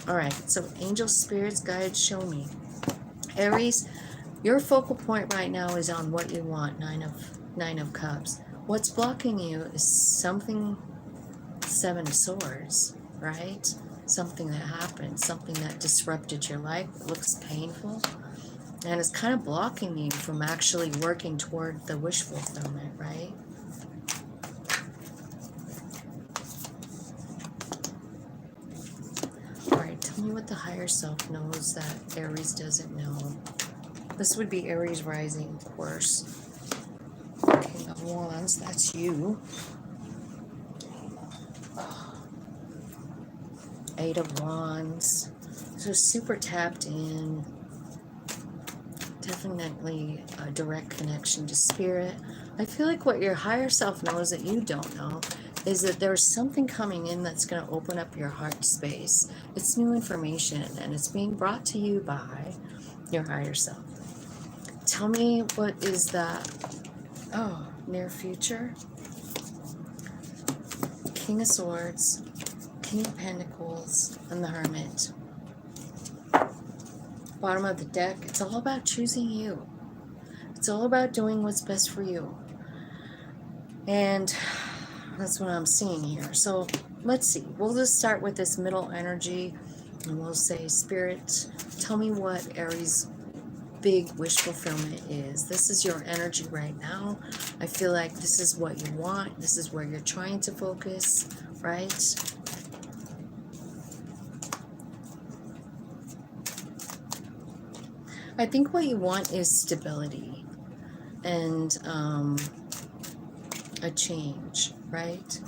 All right, so angel spirits, guides, show me. Aries, your focal point right now is on what you want, nine of cups. What's blocking you is something, 7 of swords, right? Something that happened, something that disrupted your life. It looks painful, and it's kind of blocking you from actually working toward the wish fulfillment, right? All right, tell me what the higher self knows that Aries doesn't know. This would be Aries rising, of course. King of Wands, that's you. 8 of Wands. So super tapped in. Definitely a direct connection to spirit. I feel like what your higher self knows that you don't know is that there's something coming in that's going to open up your heart space. It's new information, and it's being brought to you by your higher self. Tell me, what is that? Oh, near future. King of Swords, King of Pentacles, and the Hermit. Bottom of the deck, it's all about choosing you. It's all about doing what's best for you. And that's what I'm seeing here. So let's see. We'll just start with this middle energy, and we'll say, Spirit, tell me what Aries' big wish fulfillment is. This is your energy right now. I feel like this is what you want. This is where you're trying to focus, right? I think what you want is stability and a change, right?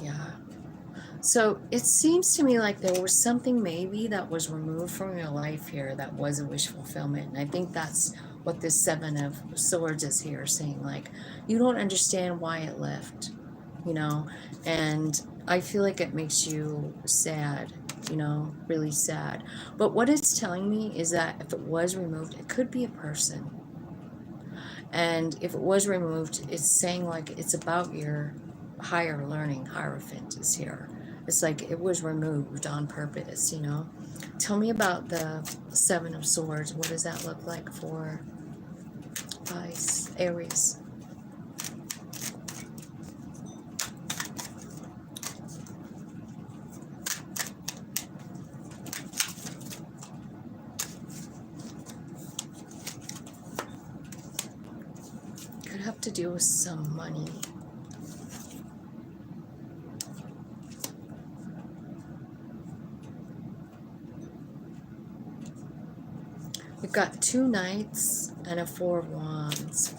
Yeah. So it seems to me like there was something maybe that was removed from your life here that was a wish fulfillment. And I think that's what this 7 of Swords is here saying. Like, you don't understand why it left, you know? And I feel like it makes you sad, you know, really sad. But what it's telling me is that if it was removed, it could be a person. And if it was removed, it's saying like it's about your higher learning. Hierophant is here. It's like it was removed on purpose, you know. Tell me about the Seven of Swords. What does that look like for Pisces, Aries? Could have to do with some money. We've got 2 Knights and a 4 of Wands,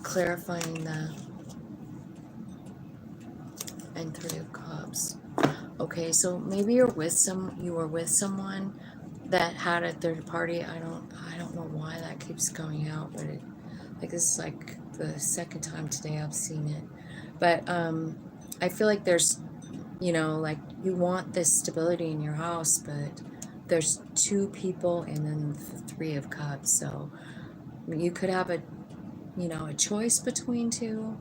clarifying the, and 3 of Cups. Okay, so maybe you were with someone that had a third party. I don't know why that keeps coming out, but like this is like the second time today I've seen it. But I feel like there's, you know, like you want this stability in your house, but there's 2 people and then the 3 of Cups. So you could have a, you know, a choice between 2,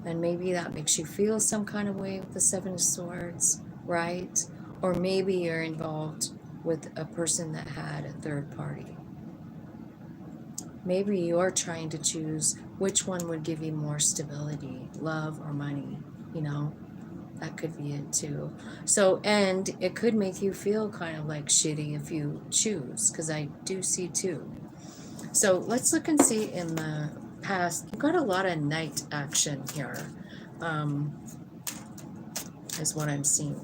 and maybe that makes you feel some kind of way with the 7 of Swords, right? Or maybe you're involved with a person that had a third party. Maybe you're trying to choose which one would give you more stability, love or money, you know? That could be it too. So, and it could make you feel kind of like shitty if you choose, because I do see 2. So let's look and see in the past. You've got a lot of night action here, is what I'm seeing.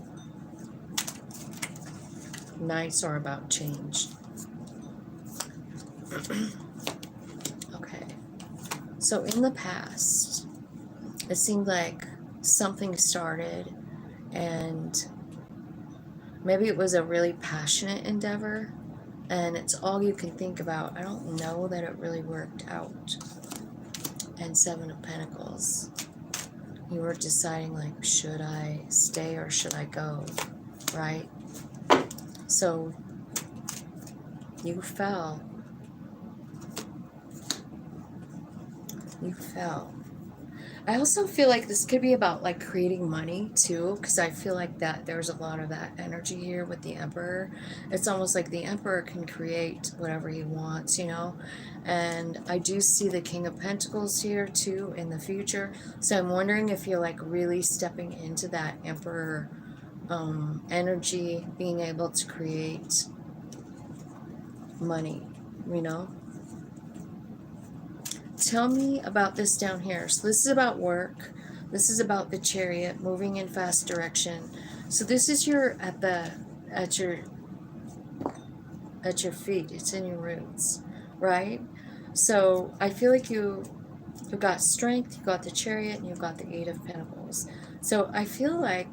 Nights are about change. Okay. So in the past, it seemed like something started and maybe it was a really passionate endeavor and it's all you can think about. I don't know that it really worked out. And 7 of Pentacles. You were deciding like, should I stay or should I go, right? So you fell. You fell. I also feel like this could be about like creating money too, because I feel like that there's a lot of that energy here with the Emperor. It's almost like the Emperor can create whatever he wants, you know. And I do see the King of Pentacles here too in the future. So I'm wondering if you're like really stepping into that Emperor energy, being able to create money, you know. Tell me about this down here. So this is about work. This is about the Chariot moving in fast direction. So this is your at your feet. It's in your roots, right? So I feel like you've got strength, you've got the Chariot, and you've got the 8 of Pentacles. So I feel like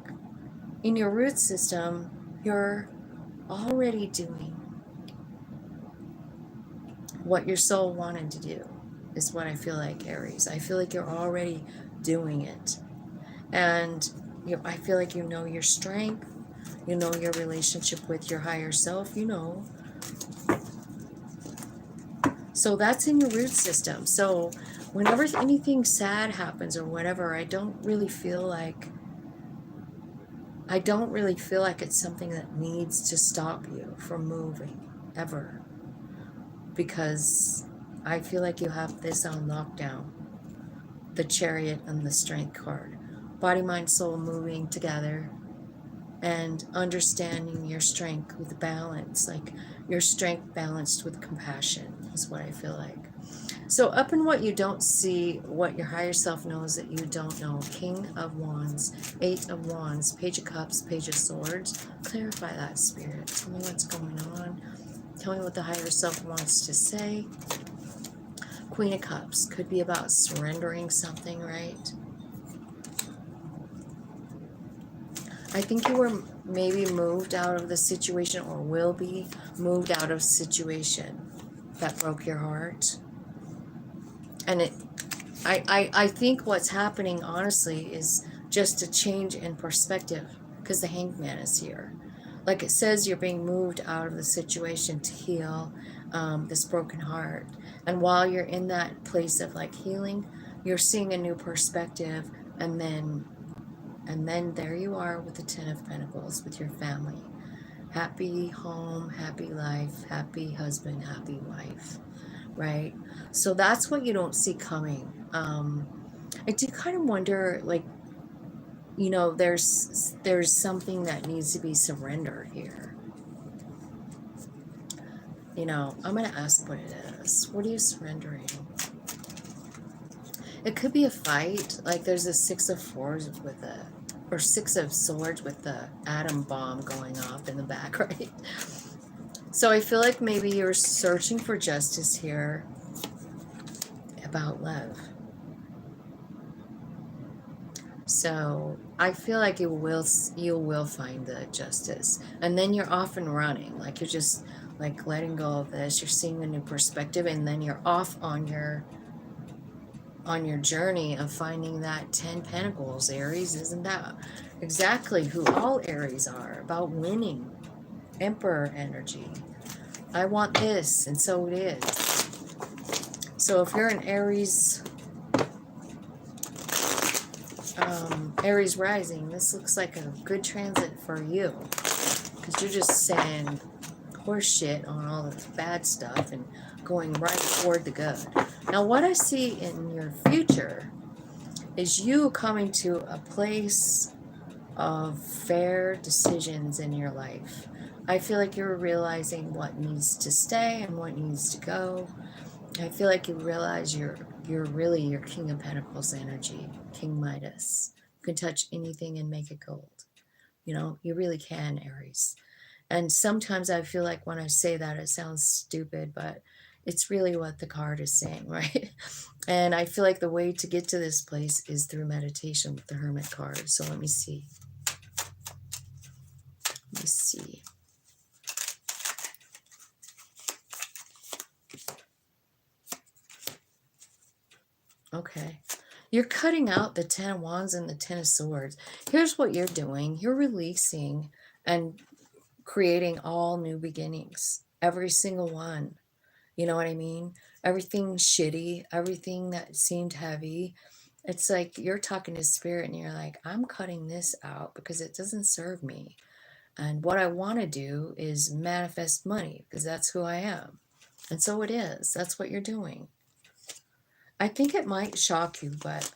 in your root system, you're already doing what your soul wanted to do. Is what I feel like, Aries. I feel like you're already doing it. And I feel like you know your strength, you know your relationship with your higher self, you know. So that's in your root system. So whenever anything sad happens or whatever, I don't really feel like it's something that needs to stop you from moving, ever. Because I feel like you have this on lockdown. The Chariot and the Strength card. Body, mind, soul moving together. And understanding your strength with balance. Like your strength balanced with compassion is what I feel like. So up in what you don't see, what your higher self knows that you don't know. King of Wands, 8 of Wands, Page of Cups, Page of Swords. Clarify that, Spirit. Tell me what's going on. Tell me what the higher self wants to say. Queen of Cups could be about surrendering something, right? I think you were maybe moved out of the situation or will be moved out of a situation that broke your heart. And I think what's happening, honestly, is just a change in perspective because the Hanged Man is here. Like it says, you're being moved out of the situation to heal. this broken heart. And while you're in that place of like healing, you're seeing a new perspective, and then there you are with the Ten of Pentacles with your family. Happy home, happy life, happy husband, happy wife, right? So that's what you don't see coming. I do kind of wonder, like, you know, there's something that needs to be surrendered here. You know, I'm going to ask what it is. What are you surrendering? It could be a fight. Like there's a Six of Swords with a, or Six of Swords with the atom bomb going off in the back, right? So I feel like maybe you're searching for justice here about love. So I feel like you will find the justice, and then you're off and running. Like you're just like letting go of this. You're seeing a new perspective, and then you're off on your journey of finding that 10 Pentacles. Aries, isn't that exactly who all Aries are? About winning. Emperor energy. I want this, and so it is. So if you're an Aries, Aries rising, this looks like a good transit for you, because you're just saying horse shit on all the bad stuff and going right toward the good. Now what I see in your future is you coming to a place of fair decisions in your life. I feel like you're realizing what needs to stay and what needs to go. I feel like you realize you're really your King of Pentacles energy, King Midas. You can touch anything and make it gold. You know, you really can, Aries. And sometimes I feel like when I say that, it sounds stupid, but it's really what the card is saying, right? And I feel like the way to get to this place is through meditation with the Hermit card. So let me see. Let me see. Okay. You're cutting out the Ten of Wands and the Ten of Swords. Here's what you're doing. You're releasing and creating all new beginnings. Every single one. You know what I mean? Everything shitty, everything that seemed heavy. It's like you're talking to spirit and you're like, I'm cutting this out because it doesn't serve me. And what I want to do is manifest money because that's who I am. And so it is. That's what you're doing. I think it might shock you, but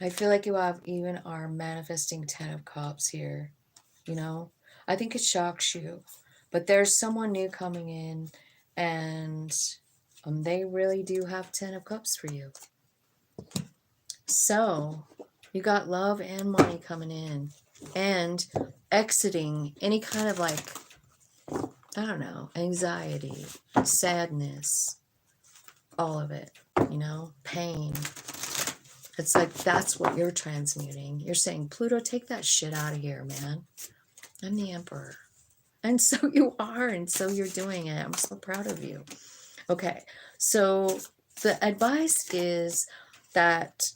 I feel like you have even our manifesting Ten of Cups here. You know, I think it shocks you, but there's someone new coming in, and they really do have 10 of Cups for you. So you got love and money coming in, and exiting any kind of like, I don't know, anxiety, sadness, all of it, you know, pain. It's like that's what you're transmuting. You're saying, Pluto, take that shit out of here, man. I'm the Emperor. And so you are, and so you're doing it. I'm so proud of you. Okay, so the advice is that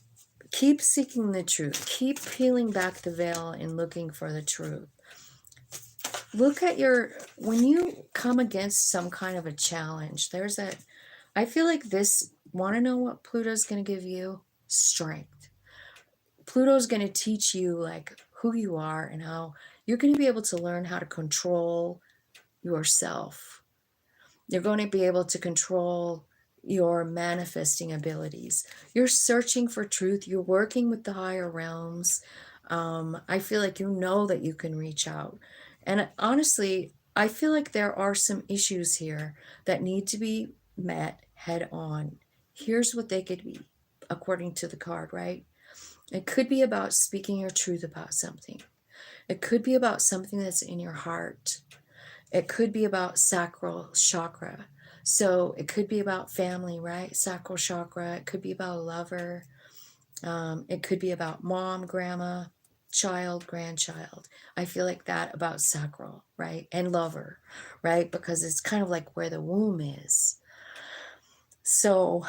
keep seeking the truth. Keep peeling back the veil and looking for the truth. Look at when you come against some kind of a challenge, there's that, I feel like this, want to know what Pluto's going to give you? Strength. Pluto's going to teach you like who you are and how you're going to be able to learn how to control yourself. You're going to be able to control your manifesting abilities. You're searching for truth. You're working with the higher realms. I feel like you know that you can reach out. And honestly, I feel like there are some issues here that need to be met head on. Here's what they could be, according to the card, right? It could be about speaking your truth about something. It could be about something that's in your heart. It could be about sacral chakra. So it could be about family, right? Sacral chakra. It could be about a lover. It could be about mom, grandma, child, grandchild. I feel like that about sacral, right? And lover, right? Because it's kind of like where the womb is. So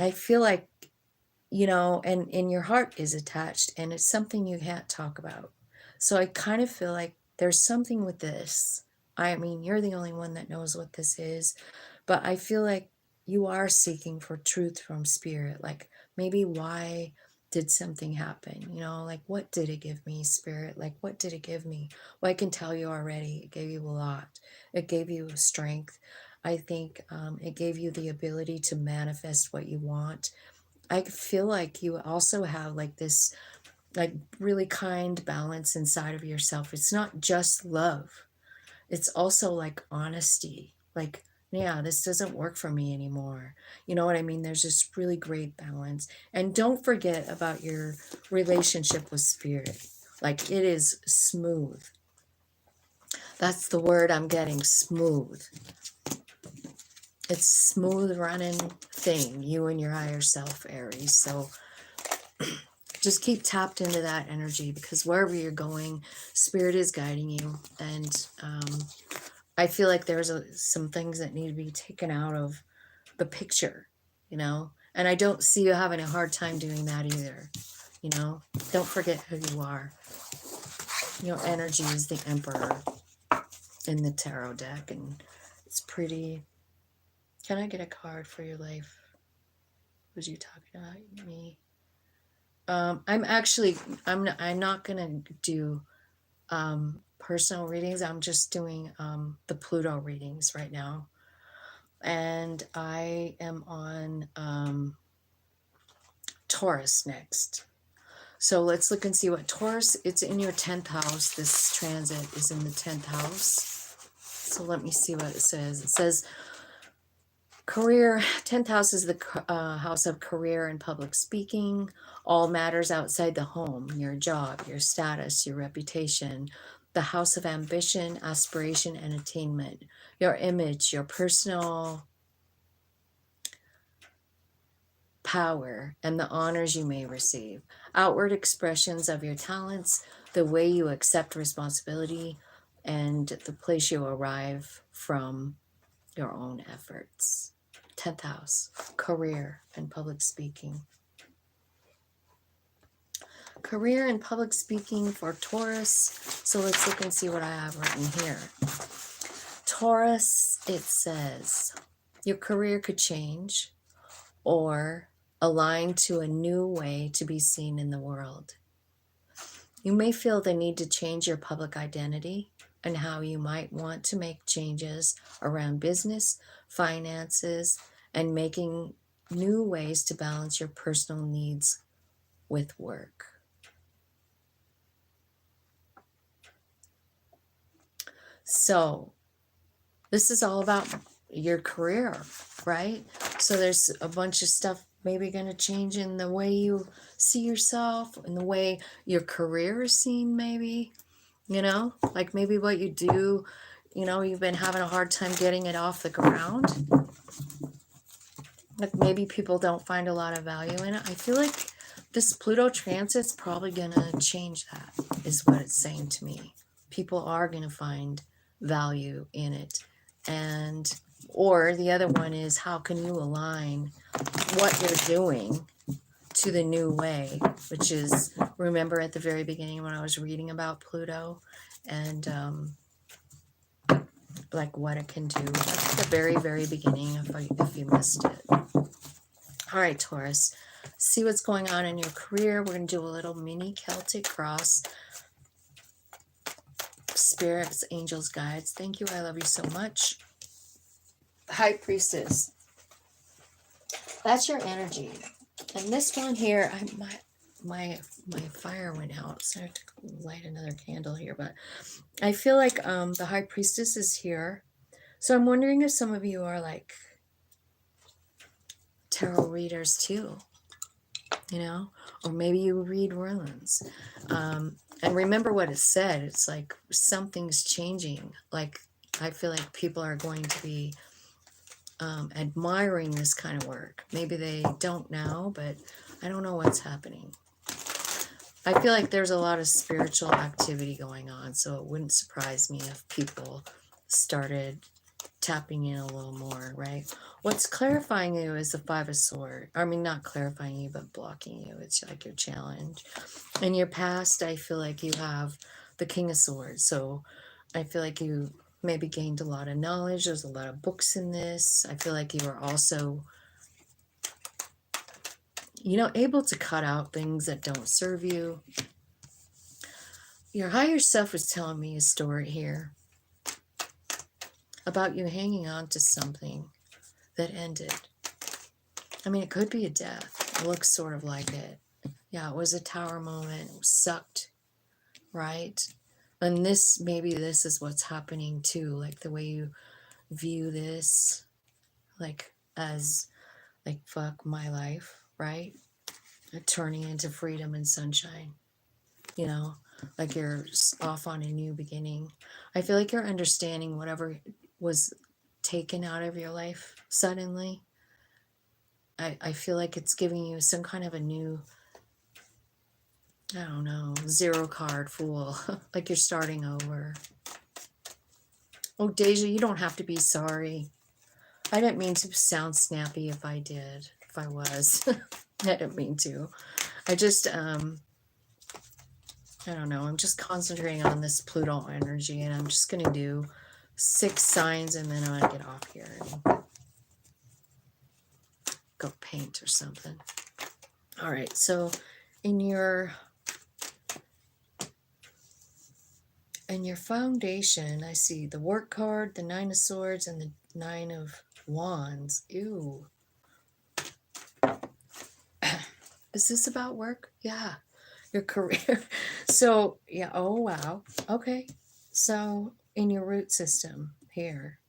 I feel like, you know, and your heart is attached and it's something you can't talk about. So I kind of feel like there's something with this. I mean, you're the only one that knows what this is, but I feel like you are seeking for truth from spirit. Like, maybe why did something happen? You know, like, what did it give me, spirit? Like, what did it give me? Well, I can tell you already, it gave you a lot. It gave you strength. I think it gave you the ability to manifest what you want. I feel like you also have like this, like, really kind balance inside of yourself. It's not just love, it's also like honesty. Like, yeah, this doesn't work for me anymore. You know what I mean? There's this really great balance. And don't forget about your relationship with spirit. Like, it is smooth. That's the word I'm getting, smooth. It's smooth running thing, you and your higher self, Aries. So just keep tapped into that energy, because wherever you're going, spirit is guiding you. And I feel like there's some things that need to be taken out of the picture, you know? And I don't see you having a hard time doing that either, you know? Don't forget who you are. Your energy is the Emperor in the tarot deck, and it's pretty. Can I get a card for your life? Was you talking about me? I'm not gonna do personal readings. I'm just doing the Pluto readings right now. And I am on Taurus next. So let's look and see what Taurus, it's in your 10th house. This transit is in the 10th house. So let me see what it says. It says career, 10th house is the house of career and public speaking, all matters outside the home, your job, your status, your reputation, the house of ambition, aspiration, and attainment, your image, your personal power, and the honors you may receive, outward expressions of your talents, the way you accept responsibility, and the place you arrive from your own efforts. 10th house, career and public speaking. Career and public speaking for Taurus. So let's look and see what I have written here. Taurus, it says, your career could change or align to a new way to be seen in the world. You may feel the need to change your public identity and how you might want to make changes around business, finances, and making new ways to balance your personal needs with work. So, this is all about your career, right? So there's a bunch of stuff maybe going to change in the way you see yourself, in the way your career is seen, maybe, you know, like maybe what you do, you know, you've been having a hard time getting it off the ground. Like maybe people don't find a lot of value in it. I feel like this Pluto transit's probably going to change that, is what it's saying to me. People are going to find value in it. And, or the other one is, how can you align what you're doing to the new way, which is, remember at the very beginning when I was reading about Pluto and like what it can do, at the very, very beginning, if you missed it. All right, Taurus, see what's going on in your career. We're going to do a little mini Celtic cross. Spirits, angels, guides, thank you. I love you so much. High Priestess. That's your energy. And this one here, my fire went out, so I have to light another candle here. But I feel like the High Priestess is here. So I'm wondering if some of you are like tarot readers too, you know, or maybe you read runes. And remember what it said. It's like something's changing. Like I feel like people are going to be admiring this kind of work. Maybe they don't now, but I don't know what's happening. I feel like there's a lot of spiritual activity going on, so it wouldn't surprise me if people started tapping in a little more, right? What's clarifying you is the Five of Swords. I mean, not clarifying you, but blocking you. It's like your challenge. In your past, I feel like you have the King of Swords. So I feel like you maybe gained a lot of knowledge. There's a lot of books in this. I feel like you were also, able to cut out things that don't serve you. Your higher self was telling me a story here about you hanging on to something that ended. I mean, it could be a death. It looks sort of like it. Yeah, it was a tower moment. It sucked, right? And maybe this is what's happening too, like the way you view this, like as, like, fuck my life, right? Turning into freedom and sunshine, like you're off on a new beginning. I feel like you're understanding whatever was taken out of your life suddenly. I feel like it's giving you some kind of a new, I don't know, zero card fool, like you're starting over. Oh, Deja, you don't have to be sorry. I didn't mean to sound snappy if I did, if I was. I didn't mean to. I just, I don't know. I'm just concentrating on this Pluto energy, and I'm just going to do 6 signs, and then I'm going to get off here and go paint or something. All right. So in your foundation, I see the work card, the 9 of Swords, and the 9 of Wands. Ew. Is this about work? Yeah. Your career. So, yeah. Oh, wow. Okay. So in your root system here,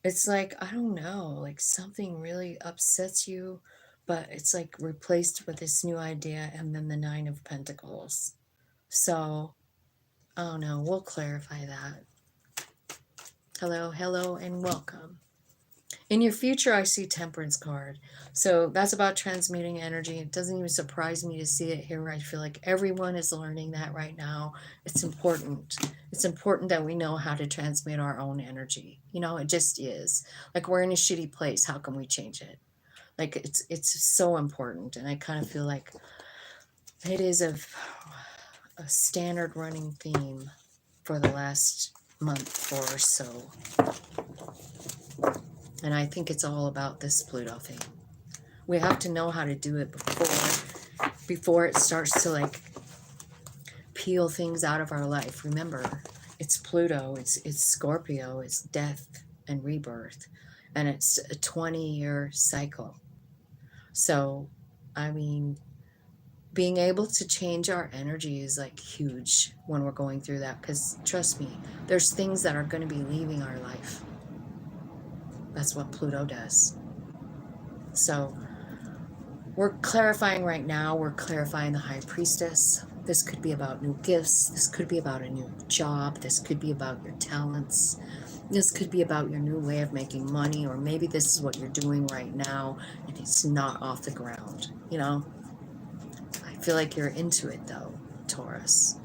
it's like, I don't know, like something really upsets you, but it's like replaced with this new idea, and then the 9 of Pentacles. So, I don't know. We'll clarify that. Hello, and welcome. In your future, I see Temperance card. So that's about transmuting energy. It doesn't even surprise me to see it here. I feel like everyone is learning that right now. It's important. It's important that we know how to transmute our own energy. It just is. Like, we're in a shitty place. How can we change it? Like, it's so important. And I kind of feel like it is a standard running theme for the last month or so. And I think it's all about this Pluto thing. We have to know how to do it before it starts to, like, peel things out of our life. Remember, it's Pluto, it's Scorpio, it's death and rebirth, and it's a 20-year cycle. So, I mean, being able to change our energy is like huge when we're going through that, because trust me, there's things that are going to be leaving our life. That's what Pluto does. So we're clarifying right now, we're clarifying the High Priestess. This could be about new gifts. This could be about a new job. This could be about your talents. This could be about your new way of making money, or maybe this is what you're doing right now and it's not off the ground, I feel like you're into it though, Taurus.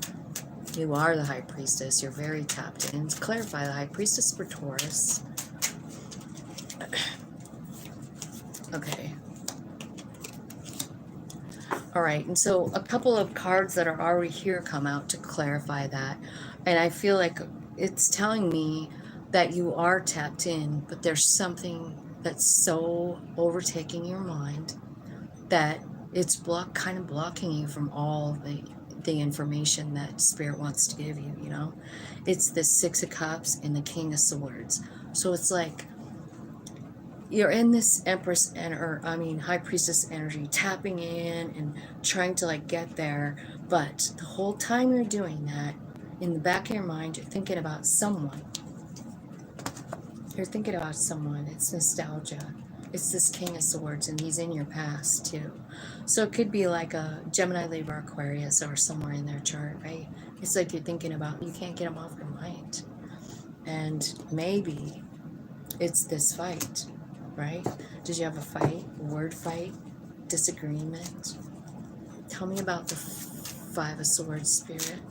You are the High Priestess. You're very tapped in. Clarify the High Priestess for Taurus. Okay. All right, and so a couple of cards that are already here come out to clarify that. And I feel like it's telling me that you are tapped in, but there's something that's so overtaking your mind that it's kind of blocking you from all the information that Spirit wants to give you, It's the 6 of Cups and the King of Swords. So it's like you're in this High Priestess energy, tapping in and trying to, like, get there. But the whole time you're doing that, in the back of your mind, you're thinking about someone. You're thinking about someone. It's nostalgia. It's this King of Swords, and he's in your past too. So it could be like a Gemini, Libra, Aquarius, or somewhere in their chart, right? It's like you're thinking about, you can't get them off your mind. And maybe it's this fight, right? Did you have a fight, a word fight, disagreement? Tell me about the 5 of Swords, Spirit.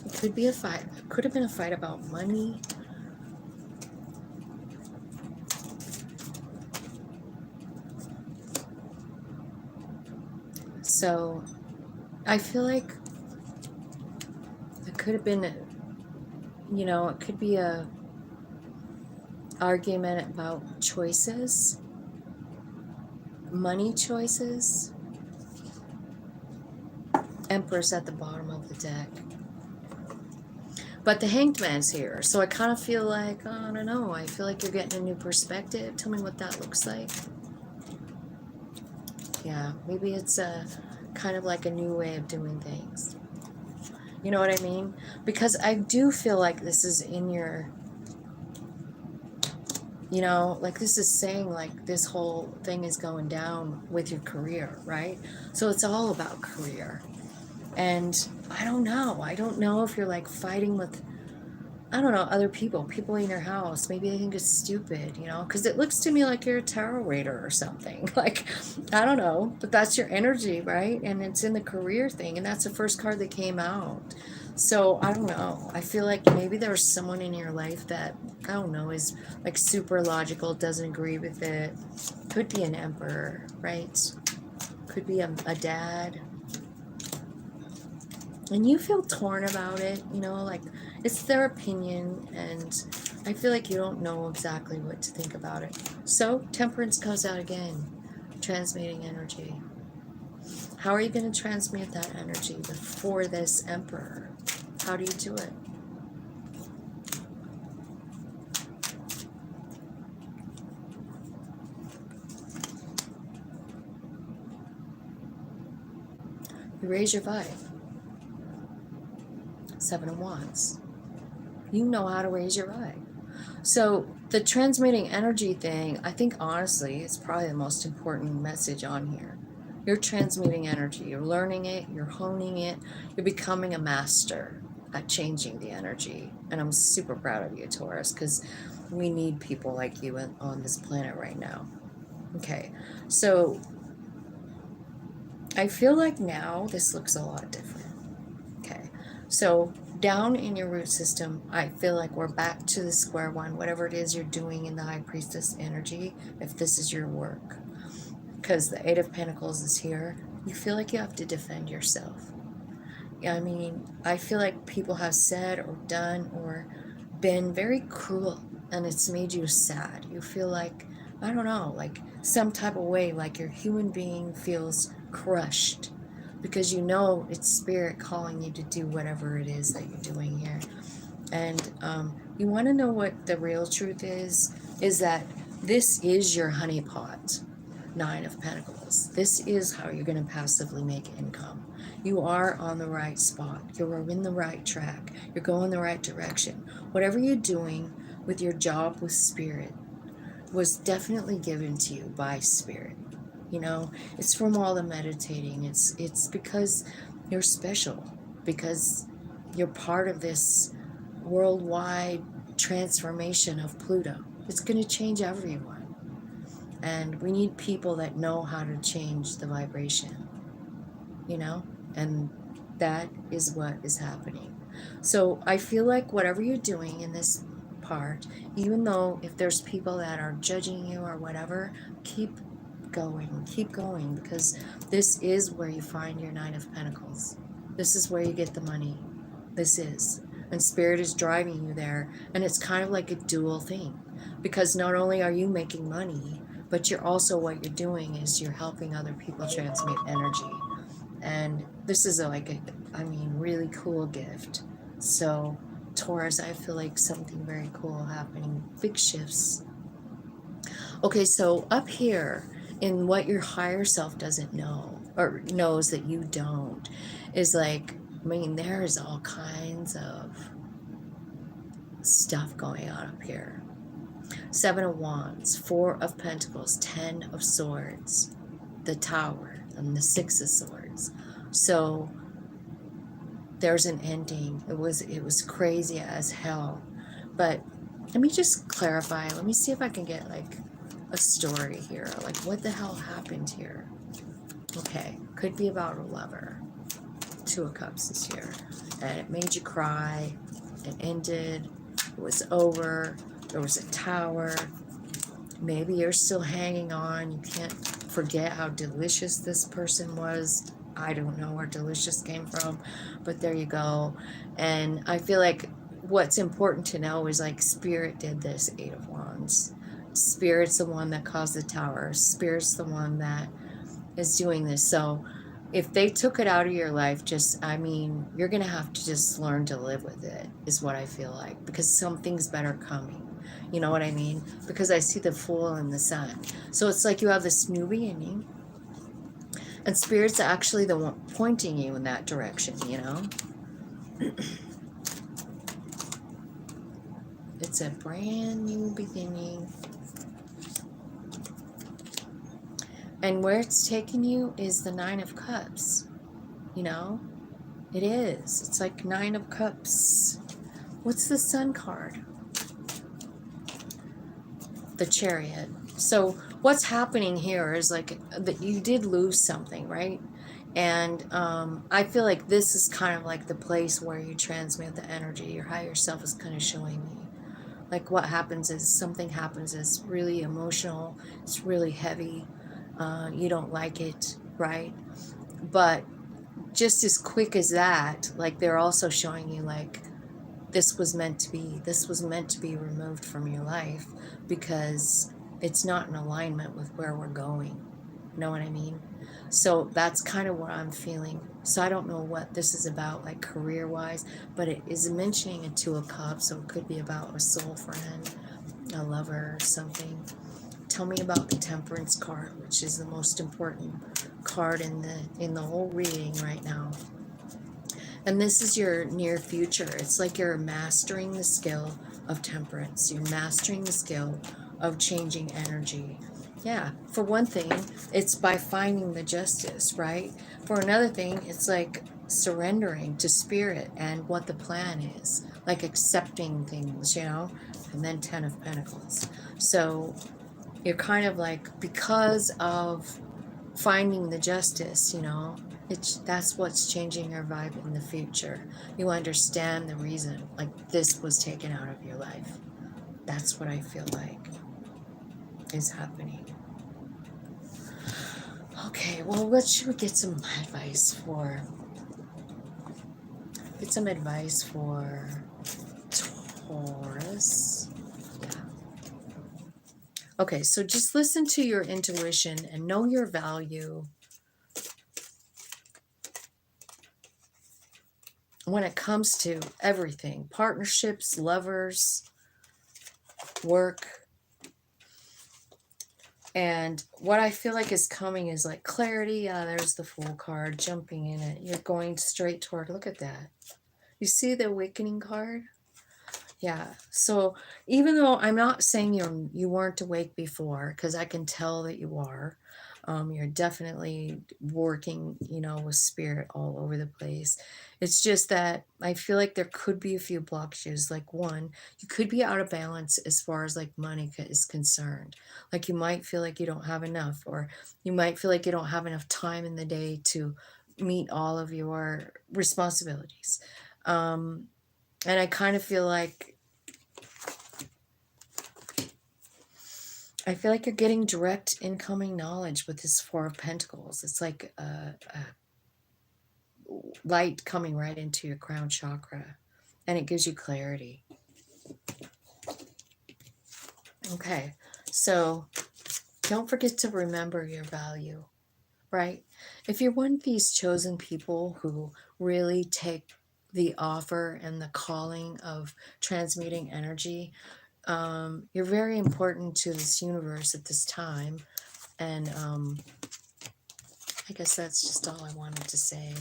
It could be a fight. It could have been a fight about money. So I feel like the could have been, you know, it could be a argument about choices, money choices. Emperor's at the bottom of the deck. But the Hanged Man's here. So I kind of feel like, oh, I don't know. I feel like you're getting a new perspective. Tell me what that looks like. Yeah, maybe it's a kind of like a new way of doing things. You know what I mean? Because I do feel like this is in your, you know, like this is saying like this whole thing is going down with your career, right? So it's all about career. And I don't know. I don't know if you're like fighting with, I don't know, other people in your house. Maybe they think it's stupid, you know, because it looks to me like you're a tarot reader or something. Like, I don't know, but that's your energy, right? And it's in the career thing, and that's the first card that came out. So I don't know. I feel like maybe there's someone in your life that, I don't know, is like super logical, doesn't agree with it. Could be an emperor, right? Could be a dad. And you feel torn about it, you know, like it's their opinion, and I feel like you don't know exactly what to think about it. So Temperance comes out again, transmuting energy. How are you going to transmute that energy before this Emperor? How do you do it? You raise your vibe. 7 of Wands. You know how to raise your vibe. So the transmitting energy thing, I think honestly, is probably the most important message on here. You're transmuting energy. You're learning it. You're honing it. You're becoming a master at changing the energy. And I'm super proud of you, Taurus, because we need people like you on this planet right now. Okay, so I feel like now this looks a lot different. Okay, so down in your root system, I feel like we're back to the square one, whatever it is you're doing in the High Priestess energy, if this is your work. Because the Eight of Pentacles is here, you feel like you have to defend yourself. I mean, I feel like people have said or done or been very cruel, and it's made you sad. You feel like, I don't know, like some type of way, like your human being feels crushed because you know it's spirit calling you to do whatever it is that you're doing here. And you want to know what the real truth is that this is your honeypot. 9 of Pentacles. This is how you're going to passively make income. You are on the right spot. You're in the right track. You're going the right direction. Whatever you're doing with your job with spirit was definitely given to you by spirit. You know, it's from all the meditating. It's because you're special, because you're part of this worldwide transformation of Pluto. It's going to change everyone. And we need people that know how to change the vibration, you know? And that is what is happening. So I feel like whatever you're doing in this part, even though if there's people that are judging you or whatever, keep going, because this is where you find your 9 of Pentacles. This is where you get the money. This is. And Spirit is driving you there. And it's kind of like a dual thing, because not only are you making money, but you're also, what you're doing is you're helping other people transmit energy. And this is really cool gift. So Taurus, I feel like something very cool happening. Big shifts. Okay, so up here in what your higher self doesn't know, or knows that you don't, is like, I mean, there's all kinds of stuff going on up here. 7 of Wands, 4 of Pentacles, 10 of Swords, the Tower, and the 6 of Swords. So there's an ending. It was crazy as hell. But let me just clarify. Let me see if I can get like a story here. Like, what the hell happened here? Okay, could be about a lover. 2 of Cups is here. And it made you cry. It ended. It was over. There was a tower. Maybe you're still hanging on. You can't forget how delicious this person was. I don't know where delicious came from, but there you go. And I feel like what's important to know is like Spirit did this, Eight of Wands. Spirit's the one that caused the Tower. Spirit's the one that is doing this. So if they took it out of your life, just, I mean, you're going to have to just learn to live with it, is what I feel like, because something's better coming. You know what I mean? Because I see the Fool and the Sun. So it's like you have this new beginning, and Spirit's actually the one pointing you in that direction, you know? It's a brand new beginning. And where it's taking you is the Nine of Cups, you know? It is. It's like Nine of Cups. What's the Sun card? The Chariot. So what's happening here is like that you did lose something, right? And I feel like this is kind of like the place where you transmit the energy. Your higher self is kind of showing me. Like what happens is something happens. It's really emotional. It's really heavy. You don't like it, right? But just as quick as that, like they're also showing you like this was meant to be. This was meant to be removed from your life because it's not in alignment with where we're going. You know what I mean? So that's kind of what I'm feeling. So I don't know what this is about, like career-wise, but it is mentioning a Two of Cups, so it could be about a soul friend, a lover, or something. Tell me about the Temperance card, which is the most important card in the whole reading right now. And this is your near future. It's like you're mastering the skill of temperance. You're mastering the skill of changing energy. Yeah, for one thing, it's by finding the justice, right? For another thing, it's like surrendering to Spirit and what the plan is, like accepting things, you know? And then Ten of Pentacles. So you're kind of like, because of finding the justice, you know, that's what's changing your vibe in the future. You understand the reason, like this was taken out of your life. That's what I feel like is happening. Okay, well, what should we get some advice for? Get some advice for Taurus. Yeah. Okay, so just listen to your intuition and know your value. When it comes to everything, partnerships, lovers, work. And what I feel like is coming is like clarity. Yeah, there's the Fool card jumping in it. You're going straight toward, look at that. You see the Awakening card? Yeah. So even though I'm not saying you weren't awake before, because I can tell that you are, you're definitely working, you know, with Spirit all over the place. It's just that I feel like there could be a few blockages. Like one, you could be out of balance as far as like money is concerned. Like you might feel like you don't have enough, or you might feel like you don't have enough time in the day to meet all of your responsibilities. And I kind of feel like you're getting direct incoming knowledge with this Four of Pentacles. It's like a light coming right into your crown chakra, and it gives you clarity. Okay, so don't forget to remember your value, right? If you're one of these chosen people who really take the offer and the calling of transmuting energy, you're very important to this universe at this time. And I guess that's just all I wanted to say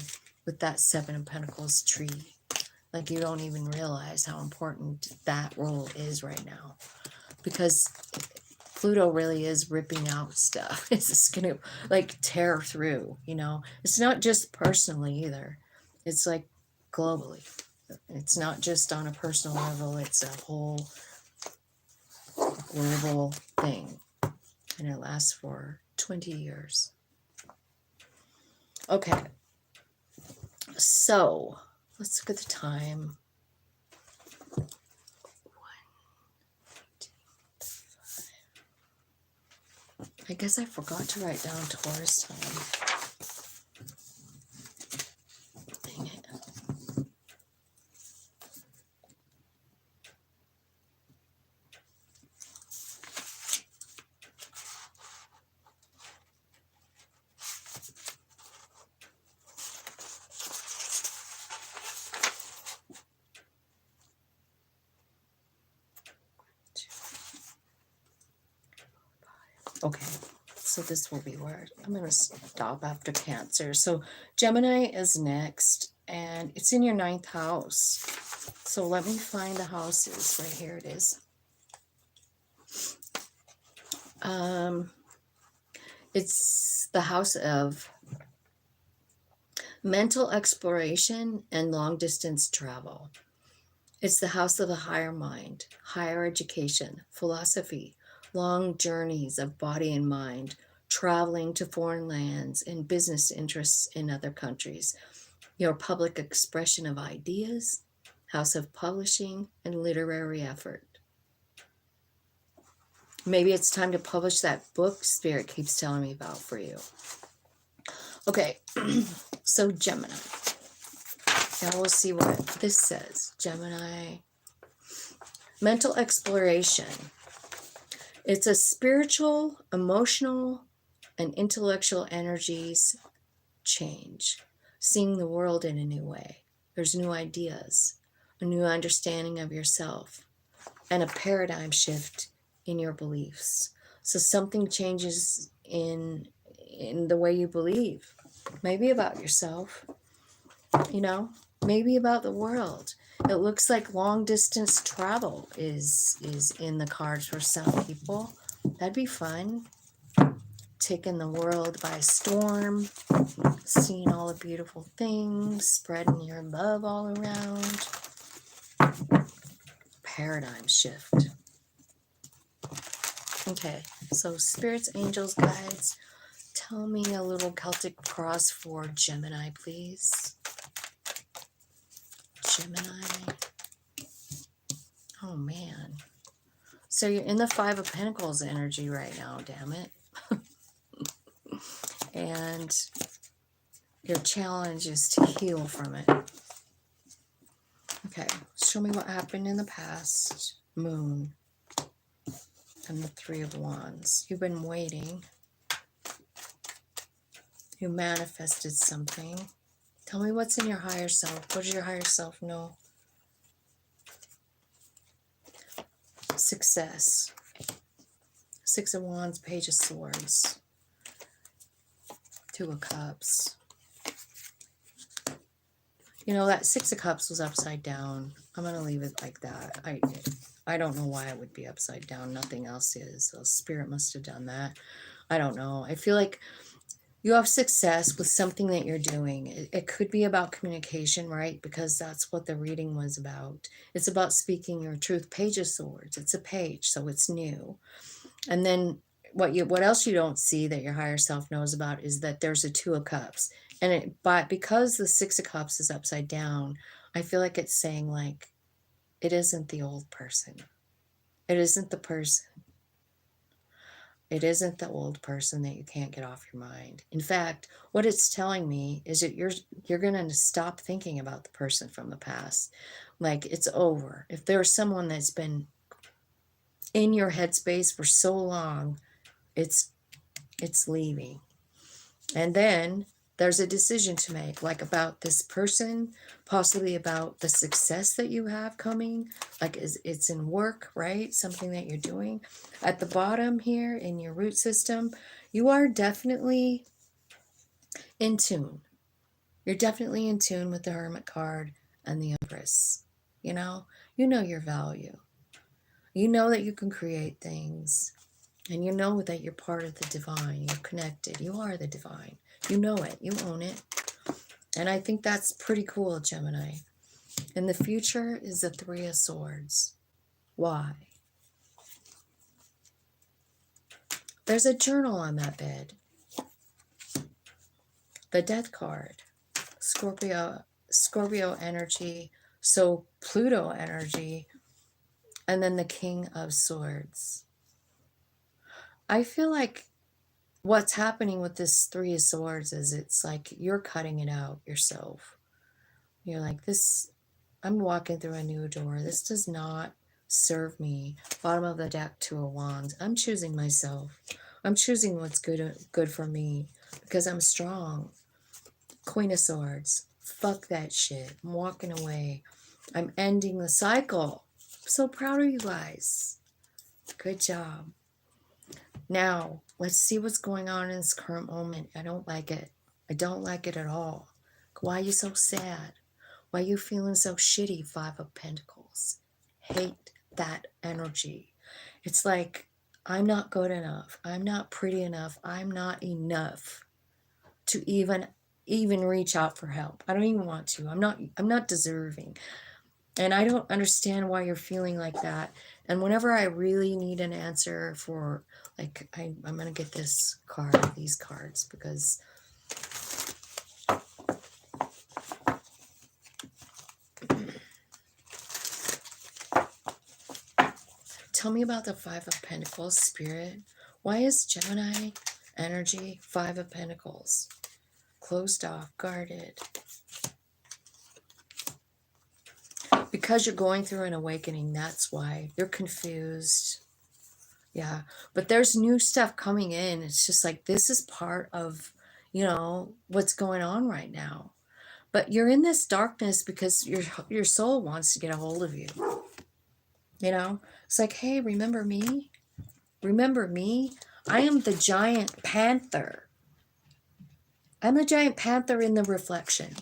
with that Seven of Pentacles tree. Like you don't even realize how important that role is right now, because Pluto really is ripping out stuff. It's just going to like tear through, you know. It's not just personally either. It's like globally. It's not just on a personal level. It's a whole global thing. And it lasts for 20 years. Okay. So let's look at the time. I guess I forgot to write down Taurus time. Okay, so this will be where I'm going to stop after Cancer. So Gemini is next, and it's in your 9th house. So let me find the houses. Right here it is. It's the house of mental exploration and long distance travel. It's the house of the higher mind, higher education, philosophy, long journeys of body and mind, traveling to foreign lands, and business interests in other countries. Your public expression of ideas, house of publishing, and literary effort. Maybe it's time to publish that book Spirit keeps telling me about for you. Okay, so Gemini. Now we'll see what this says. Gemini. Mental exploration. It's a spiritual, emotional, and intellectual energies change. Seeing the world in a new way. There's new ideas, a new understanding of yourself, and a paradigm shift in your beliefs. So something changes in the way you believe. Maybe about yourself, you know, maybe about the world. It looks like long distance travel is in the cards for some people. That'd be fun. Taking the world by storm, seeing all the beautiful things, spreading your love all around. Paradigm shift. Okay, so spirits, angels, guides, tell me a little Celtic cross for Gemini, please. Gemini. Oh, man. So you're in the Five of Pentacles energy right now, damn it. And your challenge is to heal from it. Okay, show me what happened in the past. Moon. And the Three of Wands. You've been waiting. You manifested something. Tell me what's in your higher self. What does your higher self know? Success. Six of Wands, Page of Swords. Two of Cups. You know, that Six of Cups was upside down. I'm going to leave it like that. I don't know why it would be upside down. Nothing else is. So Spirit must have done that. I don't know. I feel like you have success with something that you're doing. It could be about communication, right? Because that's what the reading was about. It's about speaking your truth. Page of Swords. It's a page, so it's new. And then what else you don't see that your higher self knows about is that there's a Two of Cups. And but because the Six of Cups is upside down, I feel like it's saying, like, it isn't the old person. It isn't the person. It isn't the old person that you can't get off your mind. In fact, what it's telling me is that you're going to stop thinking about the person from the past. Like, it's over. If there's someone that's been in your headspace for so long, it's leaving. And then there's a decision to make, like about this person, possibly about the success that you have coming, like it's in work, right? Something that you're doing. At the bottom here in your root system, you are definitely in tune. You're definitely in tune with the Hermit card and the Empress. You know your value. You know that you can create things. And you know that you're part of the divine. You're connected. You are the divine. You know it. You own it. And I think that's pretty cool, Gemini. And the future is the Three of Swords. Why? There's a journal on that bed. The Death card. Scorpio energy. So Pluto energy. And then the King of Swords. I feel like what's happening with this Three of Swords is it's like you're cutting it out yourself. You're like, this, I'm walking through a new door. This does not serve me. Bottom of the deck, Two of Wands. I'm choosing myself. I'm choosing what's good for me because I'm strong. Queen of Swords. Fuck that shit. I'm walking away. I'm ending the cycle. I'm so proud of you guys. Good job. Now, let's see what's going on in this current moment. I don't like it. I don't like it at all. Why are you so sad? Why are you feeling so shitty? Five of Pentacles. Hate that energy. It's like, I'm not good enough. I'm not pretty enough. I'm not enough to even reach out for help. I don't even want to. I'm not deserving. And I don't understand why you're feeling like that. And whenever I really need an answer for, like, I'm going to get this card, these cards, because tell me about the Five of Pentacles, Spirit. Why is Gemini energy Five of Pentacles? Closed off, guarded. Because you're going through an awakening, that's why. You're confused. Yeah, but there's new stuff coming in. It's just like, this is part of, you know, what's going on right now. But you're in this darkness because your soul wants to get a hold of you. You know, it's like, hey, remember me? Remember me? I am the giant panther. I'm the giant panther in the reflection.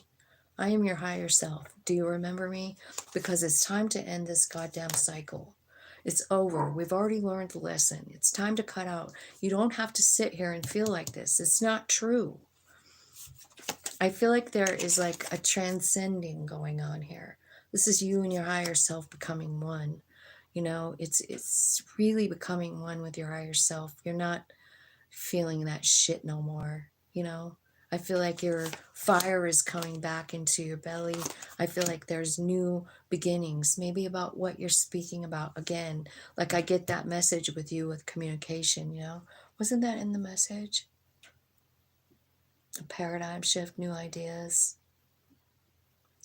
I am your higher self. Do you remember me? Because it's time to end this goddamn cycle. It's over. We've already learned the lesson. It's time to cut out. You don't have to sit here and feel like this. It's not true. I feel like there is like a transcending going on here. This is you and your higher self becoming one. You know, it's really becoming one with your higher self. You're not feeling that shit no more, you know? I feel like your fire is coming back into your belly. I feel like there's new beginnings, maybe about what you're speaking about. Again, like I get that message with you with communication, you know? Wasn't that in the message? A paradigm shift, new ideas,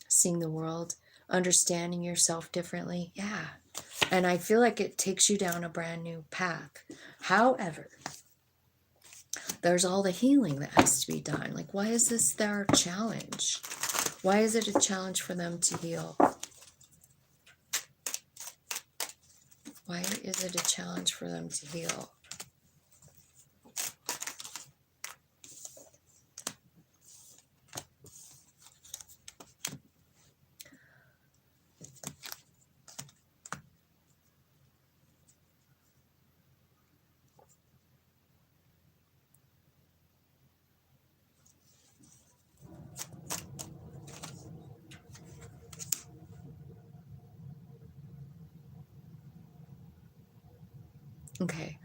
seeing the world, understanding yourself differently. Yeah. And I feel like it takes you down a brand new path. However, there's all the healing that has to be done. Like, why is this their challenge? Why is it a challenge for them to heal? Why is it a challenge for them to heal? Okay,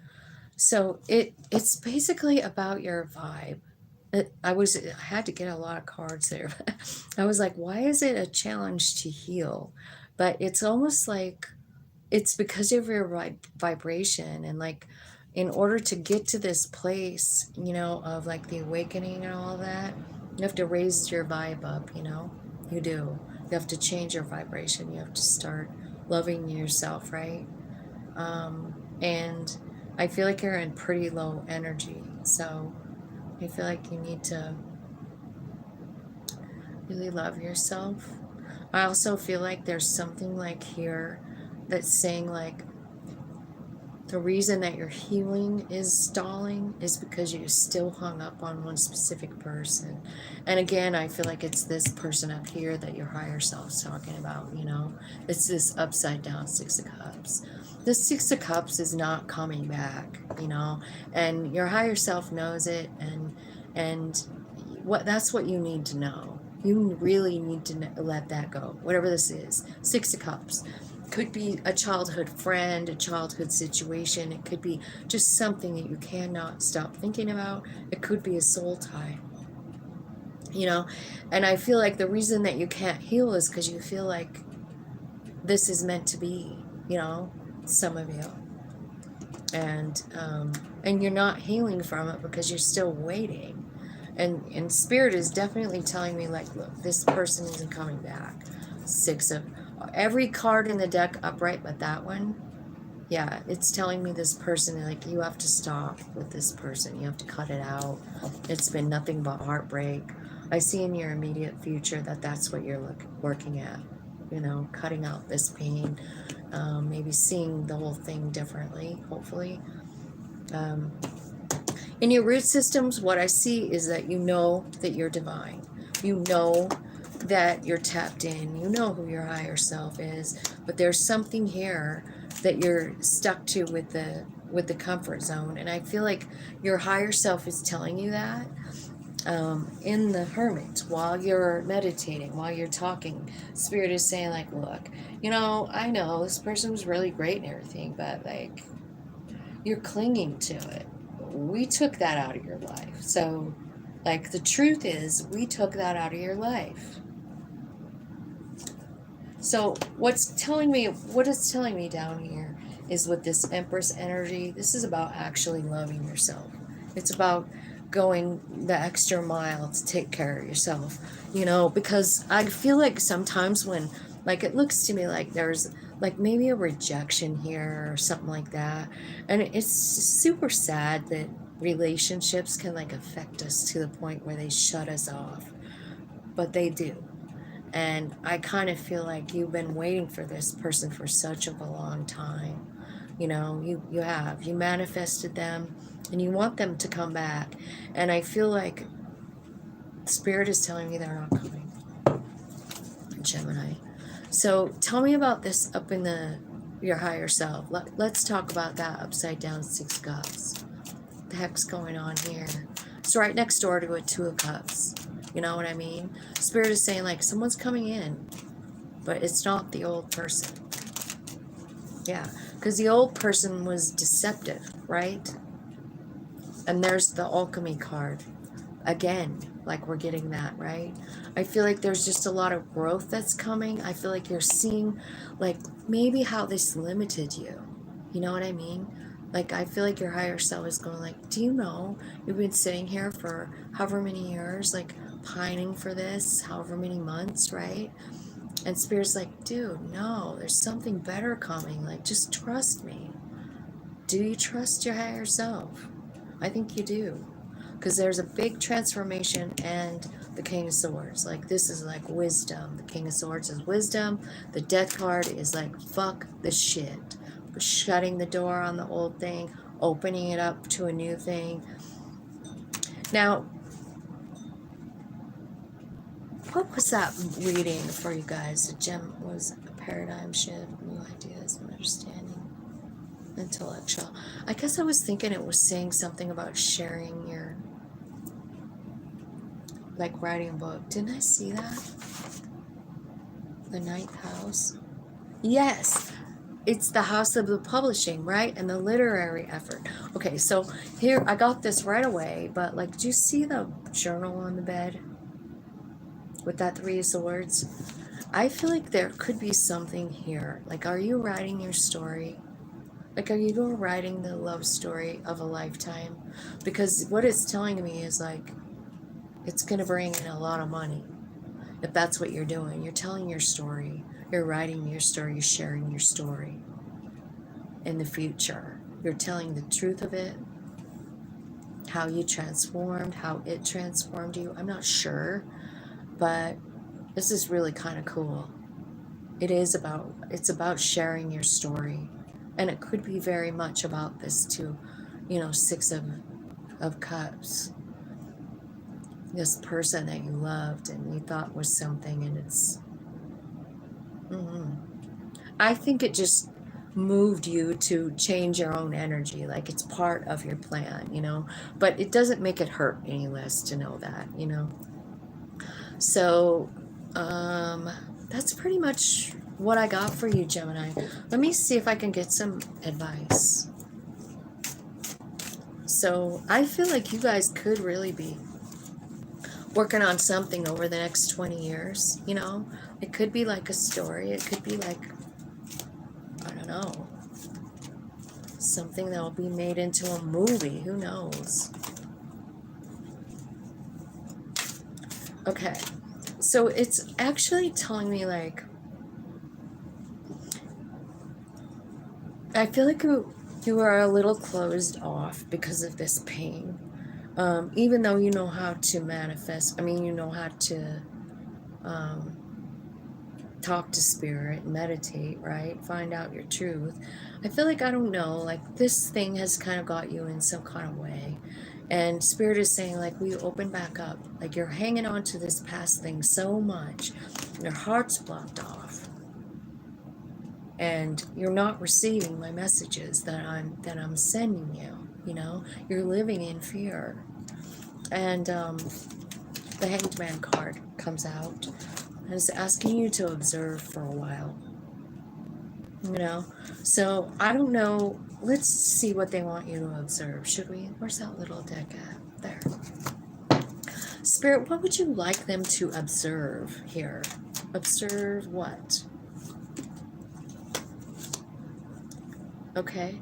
so it's basically about your vibe. I had to get a lot of cards there. I was like, why is it a challenge to heal? But it's almost like it's because of your vibration, and like in order to get to this place, you know, of like the awakening and all that, you have to raise your vibe up, you know. You do. You have to change your vibration. You have to start loving yourself, right? And I feel like you're in pretty low energy, so I feel like you need to really love yourself. I also feel like there's something like here that's saying like the reason that your healing is stalling is because you're still hung up on one specific person. And again, I feel like it's this person up here that your higher self's talking about, you know? It's this upside down Six of Cups. This Six of Cups is not coming back, you know? And your higher self knows it, and that's what you need to know. You really need to let that go, whatever this is. Six of Cups. Could be a childhood friend, a childhood situation. It could be just something that you cannot stop thinking about. It could be a soul tie, you know? And I feel like the reason that you can't heal is because you feel like this is meant to be, you know, some of you. And you're not healing from it because you're still waiting. And Spirit is definitely telling me, like, look, this person isn't coming back. Six of every card in the deck upright but that one. Yeah, it's telling me this person, like, you have to stop with this person. You have to cut it out. It's been nothing but heartbreak. I see in your immediate future that that's what you're working at, you know, cutting out this pain, maybe seeing the whole thing differently, hopefully. In your root systems, what I see is that you know that you're divine. You know that you're tapped in. You know who your higher self is. But there's something here that you're stuck to with the comfort zone. And I feel like your higher self is telling you that. In the hermit, while you're meditating, while you're talking, Spirit is saying, like, look, I know this person was really great and everything, but like, you're clinging to it. We took that out of your life. So, like, the truth is, we took that out of your life. So, what it's telling me down here is with this Empress energy, this is about actually loving yourself. It's about going the extra mile to take care of yourself, because I feel like sometimes when, like, it looks to me like there's like maybe a rejection here or something like that. And it's super sad that relationships can like affect us to the point where they shut us off, but they do. And I kind of feel like you've been waiting for this person for such a long time. You manifested them and you want them to come back. And I feel like Spirit is telling me they're not coming. Gemini. So tell me about this up in your higher self. Let's talk about that upside down 6 cups. What the heck's going on here? It's right next door to a 2 of cups. You know what I mean? Spirit is saying, like, someone's coming in, but it's not the old person. Yeah, because the old person was deceptive, right? And there's the alchemy card. Again, like, we're getting that, right? I feel like there's just a lot of growth that's coming. I feel like you're seeing, like, maybe how this limited you. You know what I mean? Like, I feel like your higher self is going, like, do you know you've been sitting here for however many years, like, pining for this, however many months, right? And Spirit's like, dude, no, there's something better coming. Like, just trust me. Do you trust your higher self? I think you do. Because there's a big transformation and the King of Swords. Like, this is like wisdom. The King of Swords is wisdom. The Death card is like, fuck the shit. Shutting the door on the old thing, opening it up to a new thing. Now, what was that reading for you guys? The gem was a paradigm shift, new ideas, and understanding, intellectual. I guess I was thinking it was saying something about sharing your, like, writing a book. Didn't I see that? The 9th house. Yes, it's the house of the publishing, right? And the literary effort. Okay, so here, I got this right away, but, like, do you see the journal on the bed with that 3 of Swords? I feel like there could be something here. Like, are you writing your story? Like, are you writing the love story of a lifetime? Because what it's telling me is, like, it's going to bring in a lot of money. If that's what you're doing, you're telling your story, you're writing your story, you're sharing your story in the future. You're telling the truth of it, how you transformed, how it transformed you. I'm not sure, but this is really kind of cool. It's about sharing your story. And it could be very much about this too, 6 of cups. This person that you loved and you thought was something, and it's, I think it just moved you to change your own energy. Like, it's part of your plan, but it doesn't make it hurt any less to know that, So, that's pretty much what I got for you, Gemini. Let me see if I can get some advice. So I feel like you guys could really be working on something over the next 20 years, It could be like a story. It could be like, I don't know, something that will be made into a movie. Who knows? Okay. So it's actually telling me, like, I feel like you are a little closed off because of this pain. Even though you know how to manifest, you know how to talk to spirit, meditate, right? Find out your truth. I feel like, I don't know, like this thing has kind of got you in some kind of way. And spirit is saying, like, we open back up. Like, you're hanging on to this past thing so much. Your heart's blocked off. And you're not receiving my messages that I'm sending you. You know, you're living in fear. And the Hanged Man card comes out and is asking you to observe for a while. You know, so I don't know. Let's see what they want you to observe, should we? Where's that little deck at? There. Spirit, what would you like them to observe here? Observe what? Okay.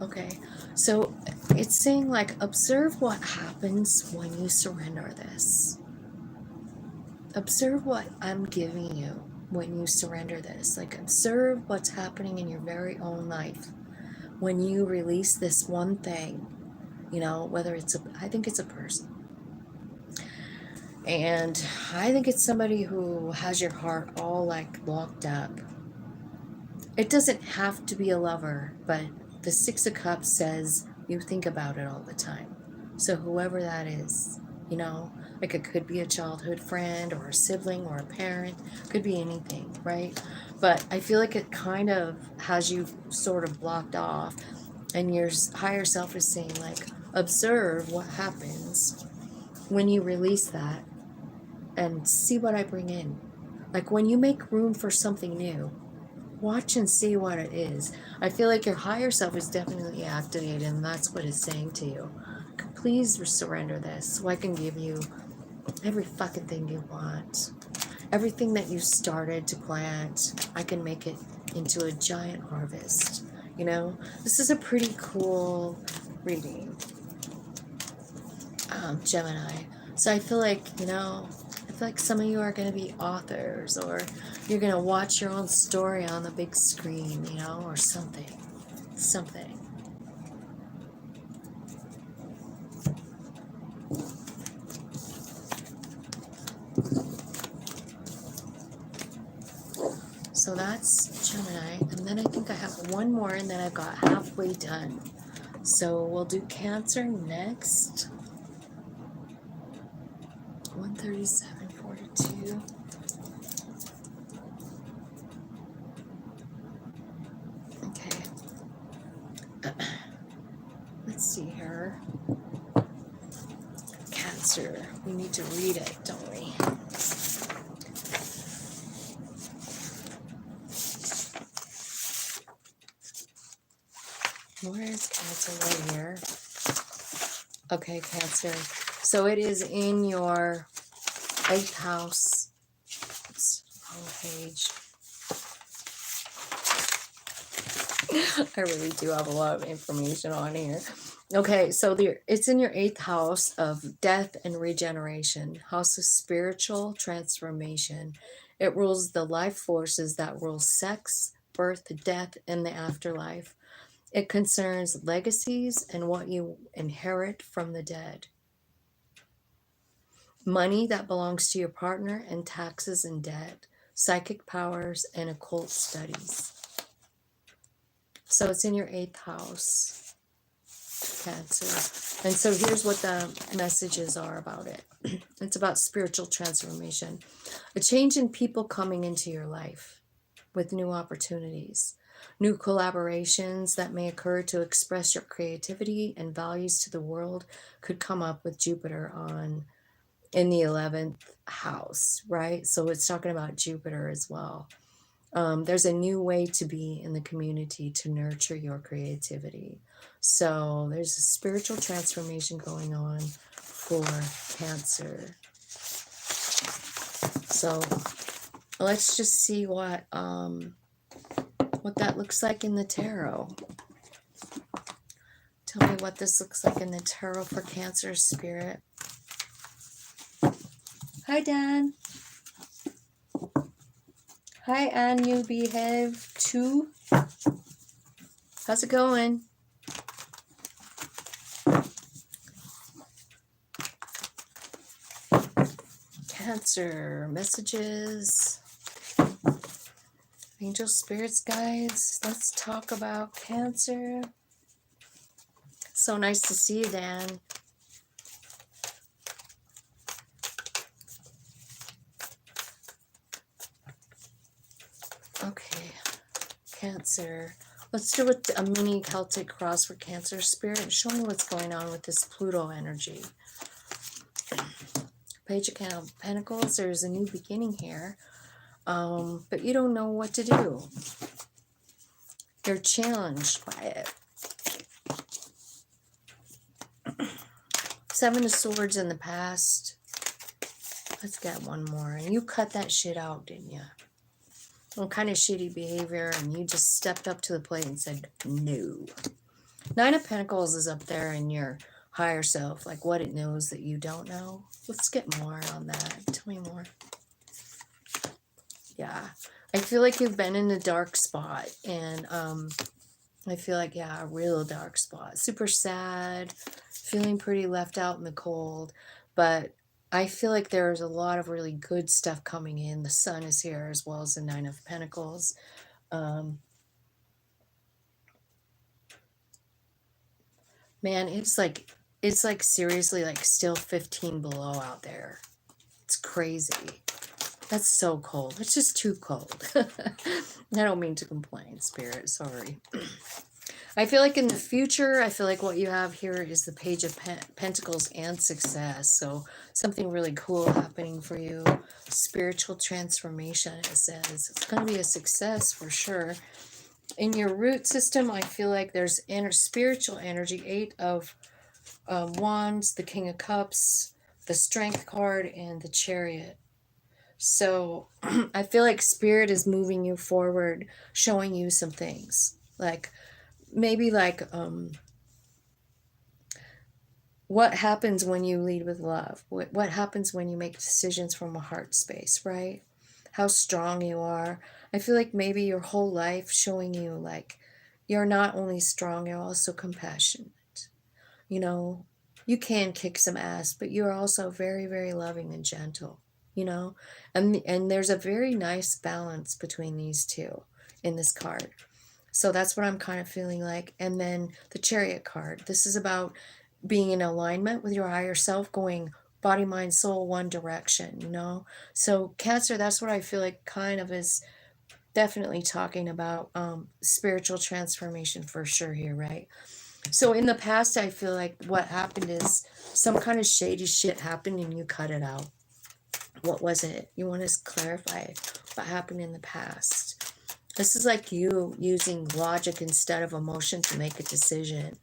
Okay. So it's saying, like, observe what happens when you surrender this. Observe what I'm giving you when you surrender this. Like, observe what's happening in your very own life when you release this one thing. You know, whether it's I think it's a person. And I think it's somebody who has your heart all, like, locked up. It doesn't have to be a lover, but the Six of Cups says you think about it all the time. So whoever that is, you know, like, it could be a childhood friend or a sibling or a parent, could be anything, right? But I feel like it kind of has you sort of blocked off, and your higher self is saying, like, observe what happens when you release that and see what I bring in. Like, when you make room for something new, watch and see what it is. I feel like your higher self is definitely activated, and that's what it's saying to you. Please surrender this so I can give you every fucking thing you want. Everything that you started to plant, I can make it into a giant harvest. You know, this is a pretty cool reading, Gemini. So I feel like, you know, I feel like some of you are going to be authors, or you're going to watch your own story on the big screen, you know, or something. Something. So that's Gemini. And then I think I have one more, and then I've got halfway done. So we'll do Cancer next. 137.42. Okay. Let's see here. Cancer. We need to read it, don't we? Where is Cancer? Right here. Okay, Cancer. So it is in your 8th house. It's wrong page. I really do have a lot of information on here. Okay, so it's in your 8th house of death and regeneration, house of spiritual transformation. It rules the life forces that rule sex, birth, death, and the afterlife. It concerns legacies and what you inherit from the dead. Money that belongs to your partner, and taxes and debt, psychic powers, and occult studies. So it's in your 8th house, Cancer. And so here's what the messages are about it. It's about spiritual transformation. A change in people coming into your life with new opportunities. New collaborations that may occur to express your creativity and values to the world could come up with Jupiter in the 11th house, right? So it's talking about Jupiter as well. There's a new way to be in the community to nurture your creativity. So there's a spiritual transformation going on for Cancer. So let's just see what that looks like in the tarot. Tell me what this looks like in the tarot for Cancer, Spirit. Hi, Dan. Hi, Anne. You behave too. How's it going? Cancer messages. Angel spirits, guides, let's talk about Cancer. So nice to see you, Dan. Okay, Cancer. Let's do a mini Celtic cross for Cancer spirit. Show me what's going on with this Pluto energy. Page of Pentacles, there's a new beginning here. But you don't know what to do. You're challenged by it. Seven of Swords in the past. Let's get one more. And you cut that shit out, didn't you? What kind of shitty behavior, and you just stepped up to the plate and said no. Nine of Pentacles is up there in your higher self, like what it knows that you don't know. Let's get more on that. Tell me more. Yeah, I feel like you've been in a dark spot, and I feel like, yeah, a real dark spot. Super sad, feeling pretty left out in the cold, but I feel like there's a lot of really good stuff coming in. The Sun is here as well as the Nine of Pentacles. Man, it's like seriously like still 15 below out there. It's crazy. That's so cold. It's just too cold. I don't mean to complain, Spirit. Sorry. I feel like in the future, I feel like what you have here is the Page of Pentacles and success. So something really cool happening for you. Spiritual transformation, it says. It's going to be a success for sure. In your root system, I feel like there's spiritual energy. Eight of Wands, the King of Cups, the Strength card, and the Chariot. So I feel like Spirit is moving you forward, showing you some things. Like, maybe like what happens when you lead with love? What happens when you make decisions from a heart space, right? How strong you are. I feel like maybe your whole life showing you like you're not only strong, you're also compassionate. You know, you can kick some ass, but you're also very, very loving and gentle, you know? And there's a very nice balance between these two in this card. So that's what I'm kind of feeling like. And then the Chariot card. This is about being in alignment with your higher self, going body, mind, soul, one direction, you know? So Cancer, that's what I feel like kind of is definitely talking about spiritual transformation for sure here, right? So in the past, I feel like what happened is some kind of shady shit happened and you cut it out. What was it? You want to clarify what happened in the past. This is like you using logic instead of emotion to make a decision.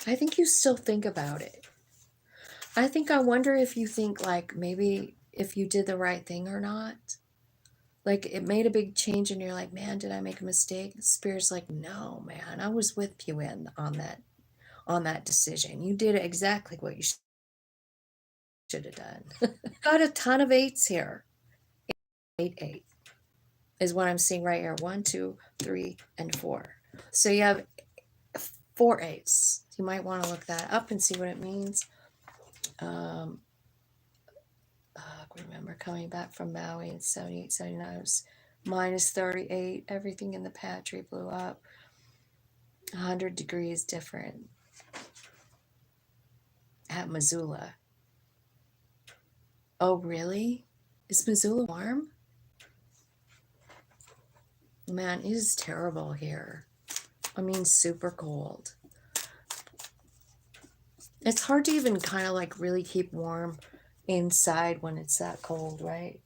I think you still think about it. I wonder if you think like maybe if you did the right thing or not. Like it made a big change and you're like, man, did I make a mistake? Spirit's like, no, man, I was with you on that decision. You did exactly what you should have done. Got a ton of eights here. 8 is what I'm seeing right here. 1, 2, 3, and 4. So you have 4 eights. You might want to look that up and see what it means. Remember coming back from Maui in 78, 79, it was minus 38. Everything in the pantry blew up. 100 degrees different at Missoula. Oh, really? Is Missoula warm? Man, it is terrible here. I mean, super cold. It's hard to even kind of like really keep warm inside when it's that cold, right?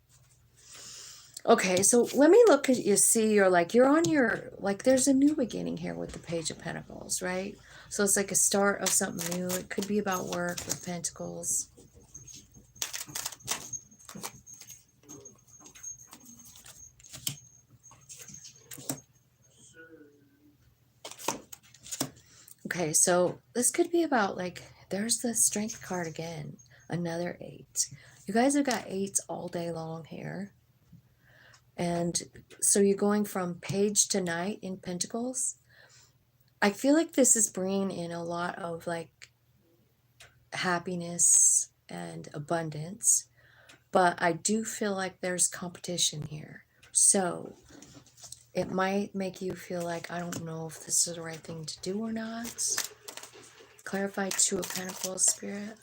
Okay, so let me look at you. See, you're on your, like, there's a new beginning here with the Page of Pentacles, right? So it's like a start of something new. It could be about work with Pentacles. Okay, so this could be about like, there's the Strength card again, another 8. You guys have got 8s all day long here. And so you're going from page to knight in Pentacles. I feel like this is bringing in a lot of like happiness and abundance, but I do feel like there's competition here. So it might make you feel like, I don't know if this is the right thing to do or not. Clarify Two of Pentacles, Spirit.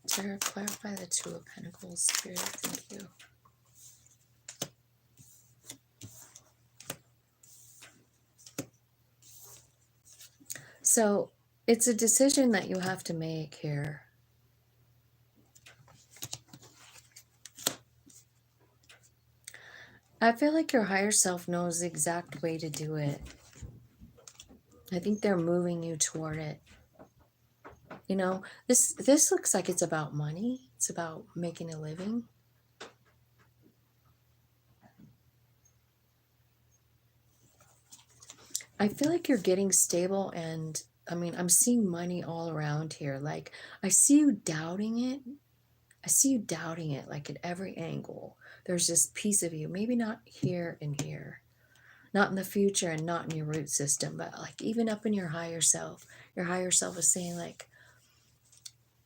Sarah, clarify the Two of Pentacles, Spirit. Thank you. So it's a decision that you have to make here. I feel like your higher self knows the exact way to do it. I think they're moving you toward it. You know, this looks like it's about money. It's about making a living. I feel like you're getting stable, and I mean, I'm seeing money all around here. Like, I see you doubting it. I see you doubting it, like at every angle. There's this piece of you, maybe not here and here, not in the future and not in your root system, but like even up in your higher self. Your higher self is saying, like,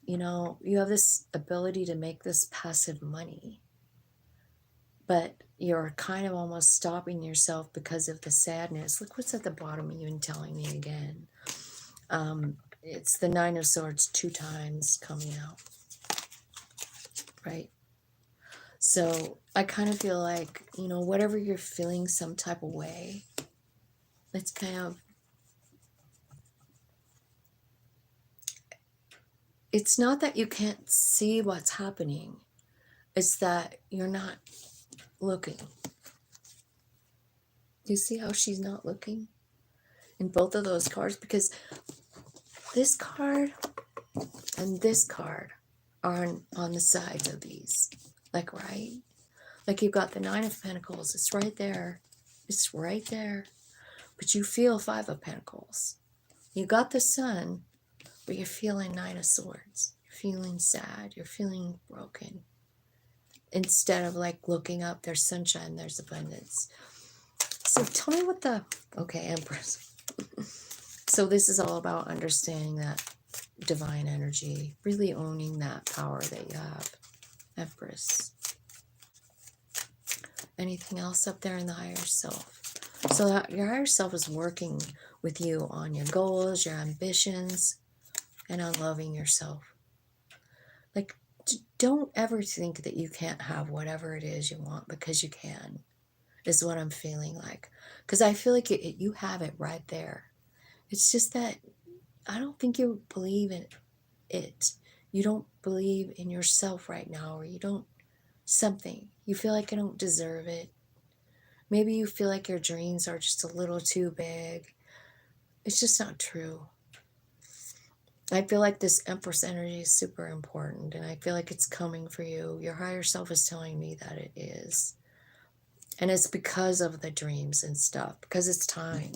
you know, you have this ability to make this passive money, but you're kind of almost stopping yourself because of the sadness. Look what's at the bottom of you and telling me again. It's the Nine of Swords 2 times coming out, right? So I kind of feel like, you know, whatever you're feeling some type of way, it's kind of, it's not that you can't see what's happening. It's that you're not looking. Do you see how she's not looking in both of those cards? Because this card and this card are on the sides of these. Like, right? Like, you've got the Nine of Pentacles. It's right there. It's right there. But you feel Five of Pentacles. You got the Sun, but you're feeling Nine of Swords. You're feeling sad. You're feeling broken. Instead of like looking up, there's sunshine, there's abundance. So tell me what the, okay, Empress. So this is all about understanding that divine energy, really owning that power that you have, Empress. Anything else up there in the higher self? So that your higher self is working with you on your goals, your ambitions, and on loving yourself. Like, don't ever think that you can't have whatever it is you want, because you can, is what I'm feeling like. Because I feel like you have it right there. It's just that I don't think you believe in it. You don't believe in yourself right now, or you don't something. You feel like you don't deserve it. Maybe you feel like your dreams are just a little too big. It's just not true. I feel like this Empress energy is super important, and I feel like it's coming for you. Your higher self is telling me that it is. And it's because of the dreams and stuff, because it's time.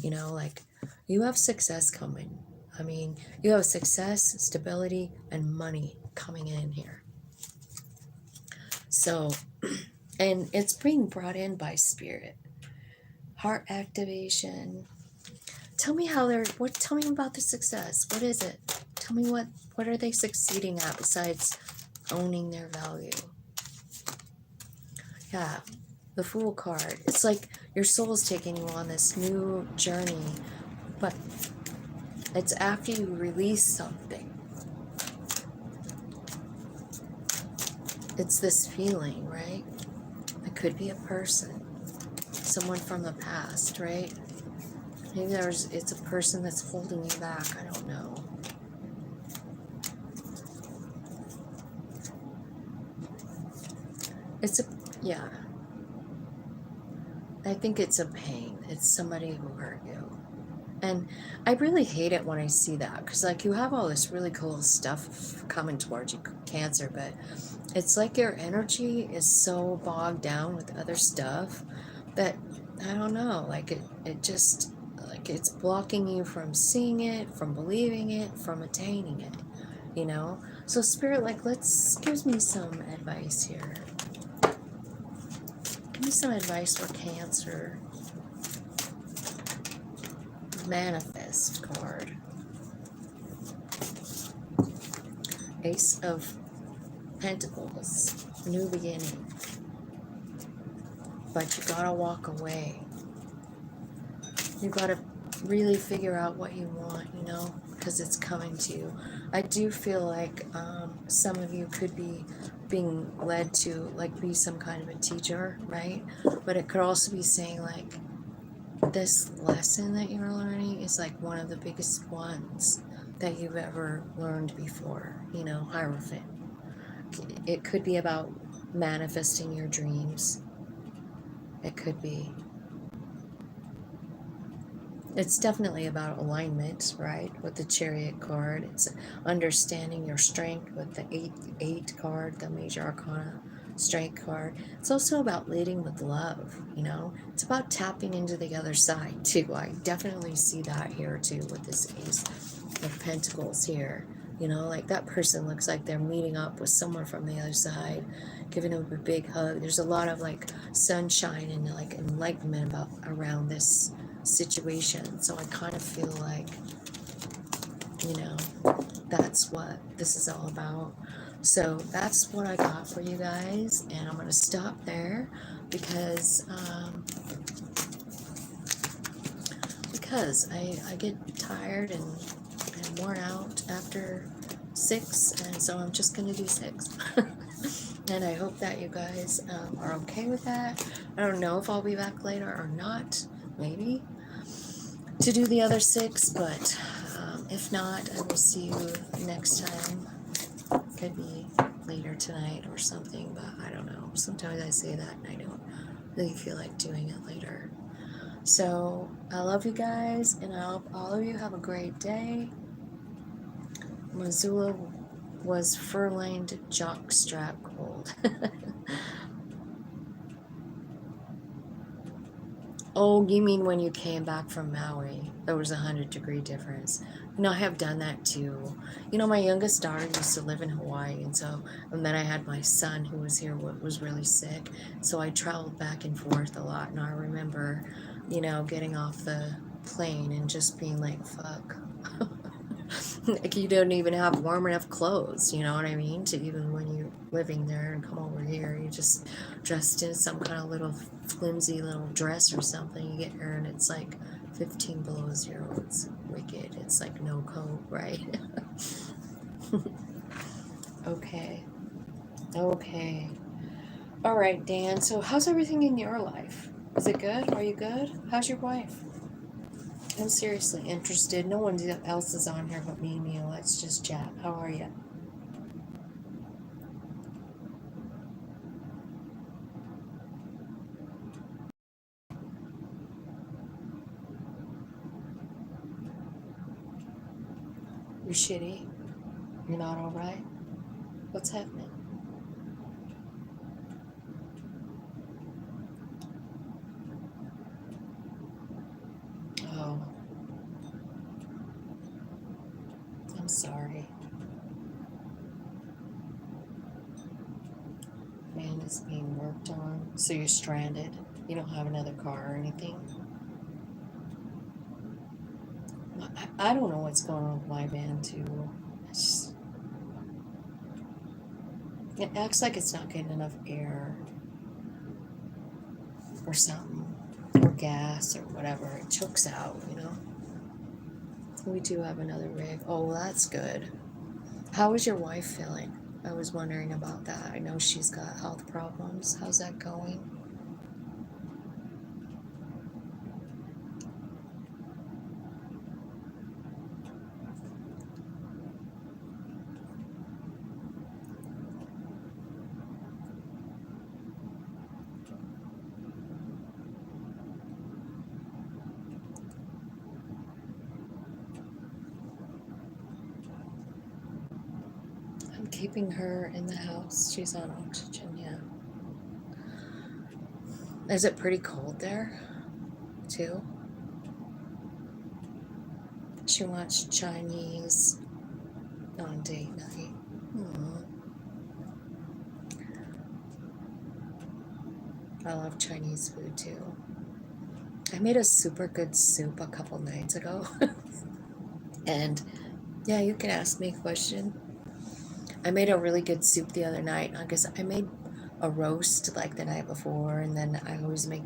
You know, like, you have success coming. I mean, you have success, stability, and money coming in here. So, and it's being brought in by spirit. Heart activation. Tell me how they're, tell me about the success. What is it? Tell me what are they succeeding at besides owning their value? Yeah, the Fool card. It's like your soul's taking you on this new journey, but it's after you release something. It's this feeling, right? It could be a person, someone from the past, right? Maybe it's a person that's holding you back. I don't know. Yeah. I think it's a pain. It's somebody who hurt you. And I really hate it when I see that, because like, you have all this really cool stuff coming towards you, Cancer, but it's like your energy is so bogged down with other stuff that, I don't know, like it just, like, it's blocking you from seeing it, from believing it, from attaining it. you know? So Spirit, like, give me some advice here. Give me some advice for Cancer. Manifest card. Ace of Pentacles. New beginning. But you gotta walk away. You gotta really figure out what you want, you know, because it's coming to you. I do feel like some of you could be being led to like be some kind of a teacher, right? But it could also be saying like this lesson that you're learning is like one of the biggest ones that you've ever learned before, you know, Hierophant. It could be about manifesting your dreams. It could be. It's definitely about alignment, right? With the Chariot card, it's understanding your strength with the eight card, the Major Arcana Strength card. It's also about leading with love, you know? It's about tapping into the other side, too. I definitely see that here, too, with this Ace of Pentacles here. You know, like that person looks like they're meeting up with someone from the other side, giving them a big hug. There's a lot of, like, sunshine and, like, enlightenment around this situation. So I kind of feel like, you know, that's what this is all about. So that's what I got for you guys, and I'm going to stop there because I get tired and worn out after 6, and so I'm just going to do 6. And I hope that you guys are okay with that. I don't know if I'll be back later or not, maybe, to do the other 6, but if not, I will see you next time. Could be later tonight or something, but I don't know. Sometimes I say that and I don't really feel like doing it later. So I love you guys, and I hope all of you have a great day. Missoula was fur-lined jockstrap gold. Oh, you mean when you came back from Maui? There was 100-degree difference. You know, I have done that too. You know, my youngest daughter used to live in Hawaii, and then I had my son who was here, was really sick. So I traveled back and forth a lot, and I remember, you know, getting off the plane and just being like, fuck. Like you don't even have warm enough clothes, you know what I mean? To even when you're living there and come over here, you just dressed in some kind of little flimsy little dress or something. You get here and it's like 15 below 0. It's wicked. It's like no coat, right? Okay. Okay. All right, Dan. So how's everything in your life? Is it good? Are you good? How's your wife? I'm seriously interested. No one else is on here but me and you. Let's just chat. How are you? You shitty? You're not alright? What's happening? Oh, I'm sorry. Man is being worked on. So you're stranded? You don't have another car or anything? I don't know what's going on with my van too. It acts like it's not getting enough air or something, or gas or whatever. It chokes out, you know. We do have another rig. Oh, well, that's good. How is your wife feeling? I was wondering about that. I know she's got health problems. How's that going? I'm keeping her in the house. She's on oxygen, yeah. Is it pretty cold there, too? She wants Chinese on date night. Aw. I love Chinese food too. I made a super good soup a couple nights ago. And yeah, you can ask me a question. I made a really good soup the other night. I guess I made a roast like the night before, and then I always make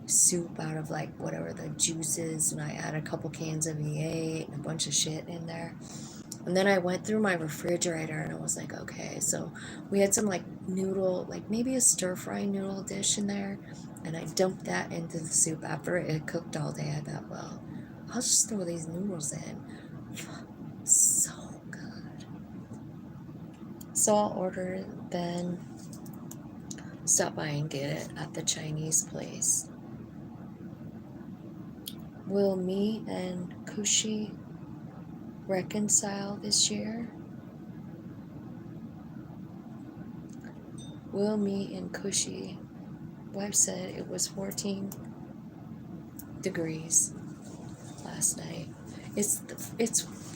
soup out of like whatever the juice is, and I add a couple cans of V8 and a bunch of shit in there. And then I went through my refrigerator and I was like, okay, so we had some like noodle, like maybe a stir fry noodle dish in there, and I dumped that into the soup after it cooked all day. I thought, well, I'll just throw these noodles in. So good. So I'll order it, then stop by and get it at the Chinese place. Will me and Kushi reconcile this year? Will me and Kushi, wife said it was 14 degrees last night. It's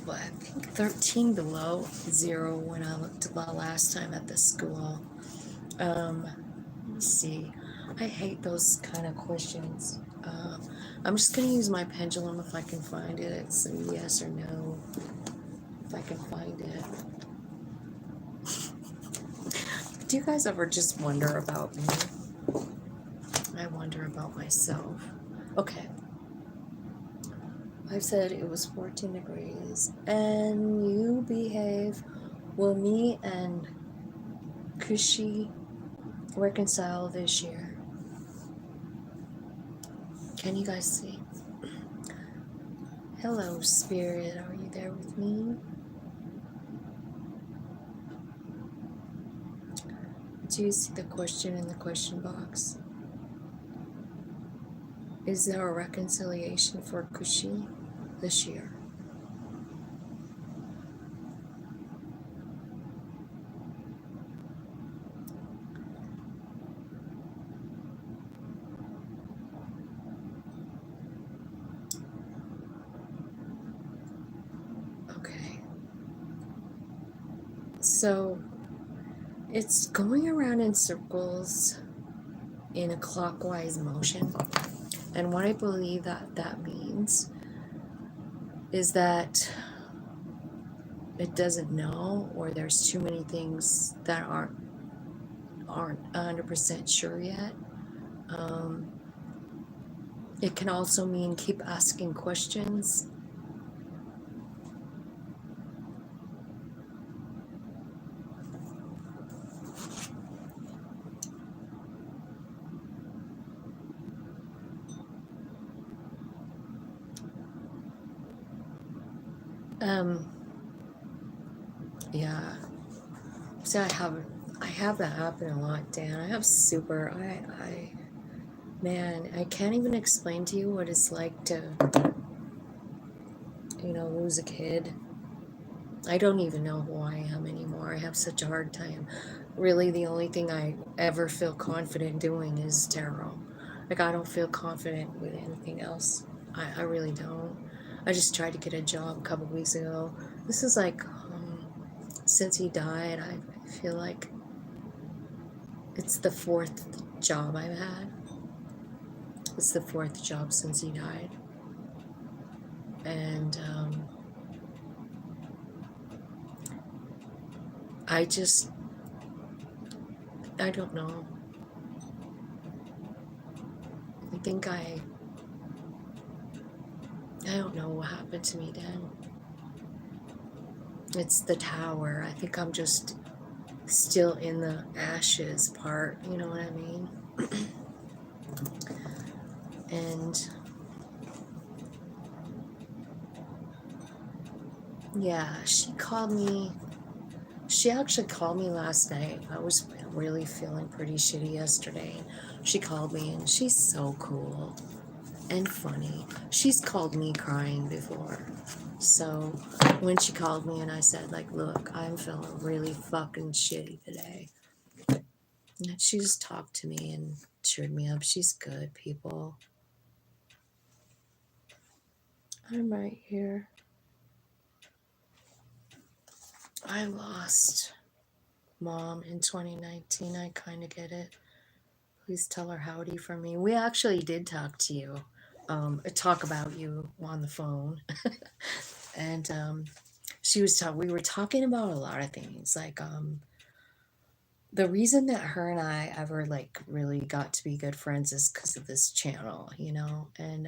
I think 13 below zero when I looked the last time at the school. Let me see. I hate those kind of questions. I'm just gonna use my pendulum if I can find it. It's a yes or no. If I can find it. Do you guys ever just wonder about me? I wonder about myself. Okay. I said it was 14 degrees. And you behave. Will me and Kushi reconcile this year? Can you guys see? Hello, Spirit. Are you there with me? Do you see the question in the question box? Is there a reconciliation for Kushi this year? Okay. So it's going around in circles in a clockwise motion. And what I believe that means is that it doesn't know, or there's too many things that aren't 100% sure yet. It can also mean keep asking questions. Yeah. So I have that happen a lot, Dan. I have super man, I can't even explain to you what it's like to lose a kid. I don't even know who I am anymore. I have such a hard time. Really, the only thing I ever feel confident doing is tarot. Like, I don't feel confident with anything else. I really don't. I just tried to get a job a couple weeks ago. This is like, since he died, I feel like it's the fourth job I've had. It's the fourth job since he died. And I don't know. I think I don't know what happened to me then. It's the tower. I think I'm just still in the ashes part, you know what I mean? And yeah, she actually called me last night. I was really feeling pretty shitty yesterday. She called me and she's so cool and funny. She's called me crying before. So when she called me and I said, like, look, I'm feeling really fucking shitty today. And she just talked to me and cheered me up. She's good, people. I'm right here. I lost Mom in 2019. I kind of get it. Please tell her howdy for me. We actually did talk to you, talk about you on the phone. And she was talking, we were talking about a lot of things. Like the reason that her and I ever like really got to be good friends is because of this channel, you know, and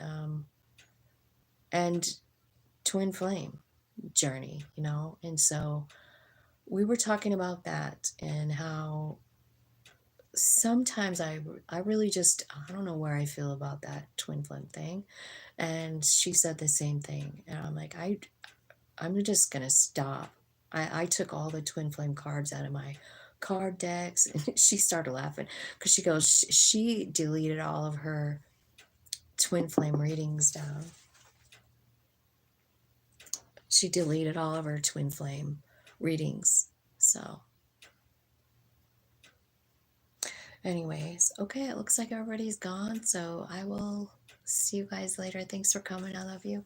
twin flame journey, you know. And so we were talking about that and how sometimes I really just, I don't know where I feel about that twin flame thing. And she said the same thing. And I'm like, I'm just gonna stop. I took all the twin flame cards out of my card decks, and she started laughing because she goes, she deleted all of her twin flame readings down. She deleted all of her twin flame readings. So anyways, okay, it looks like everybody's gone. So I will see you guys later. Thanks for coming. I love you.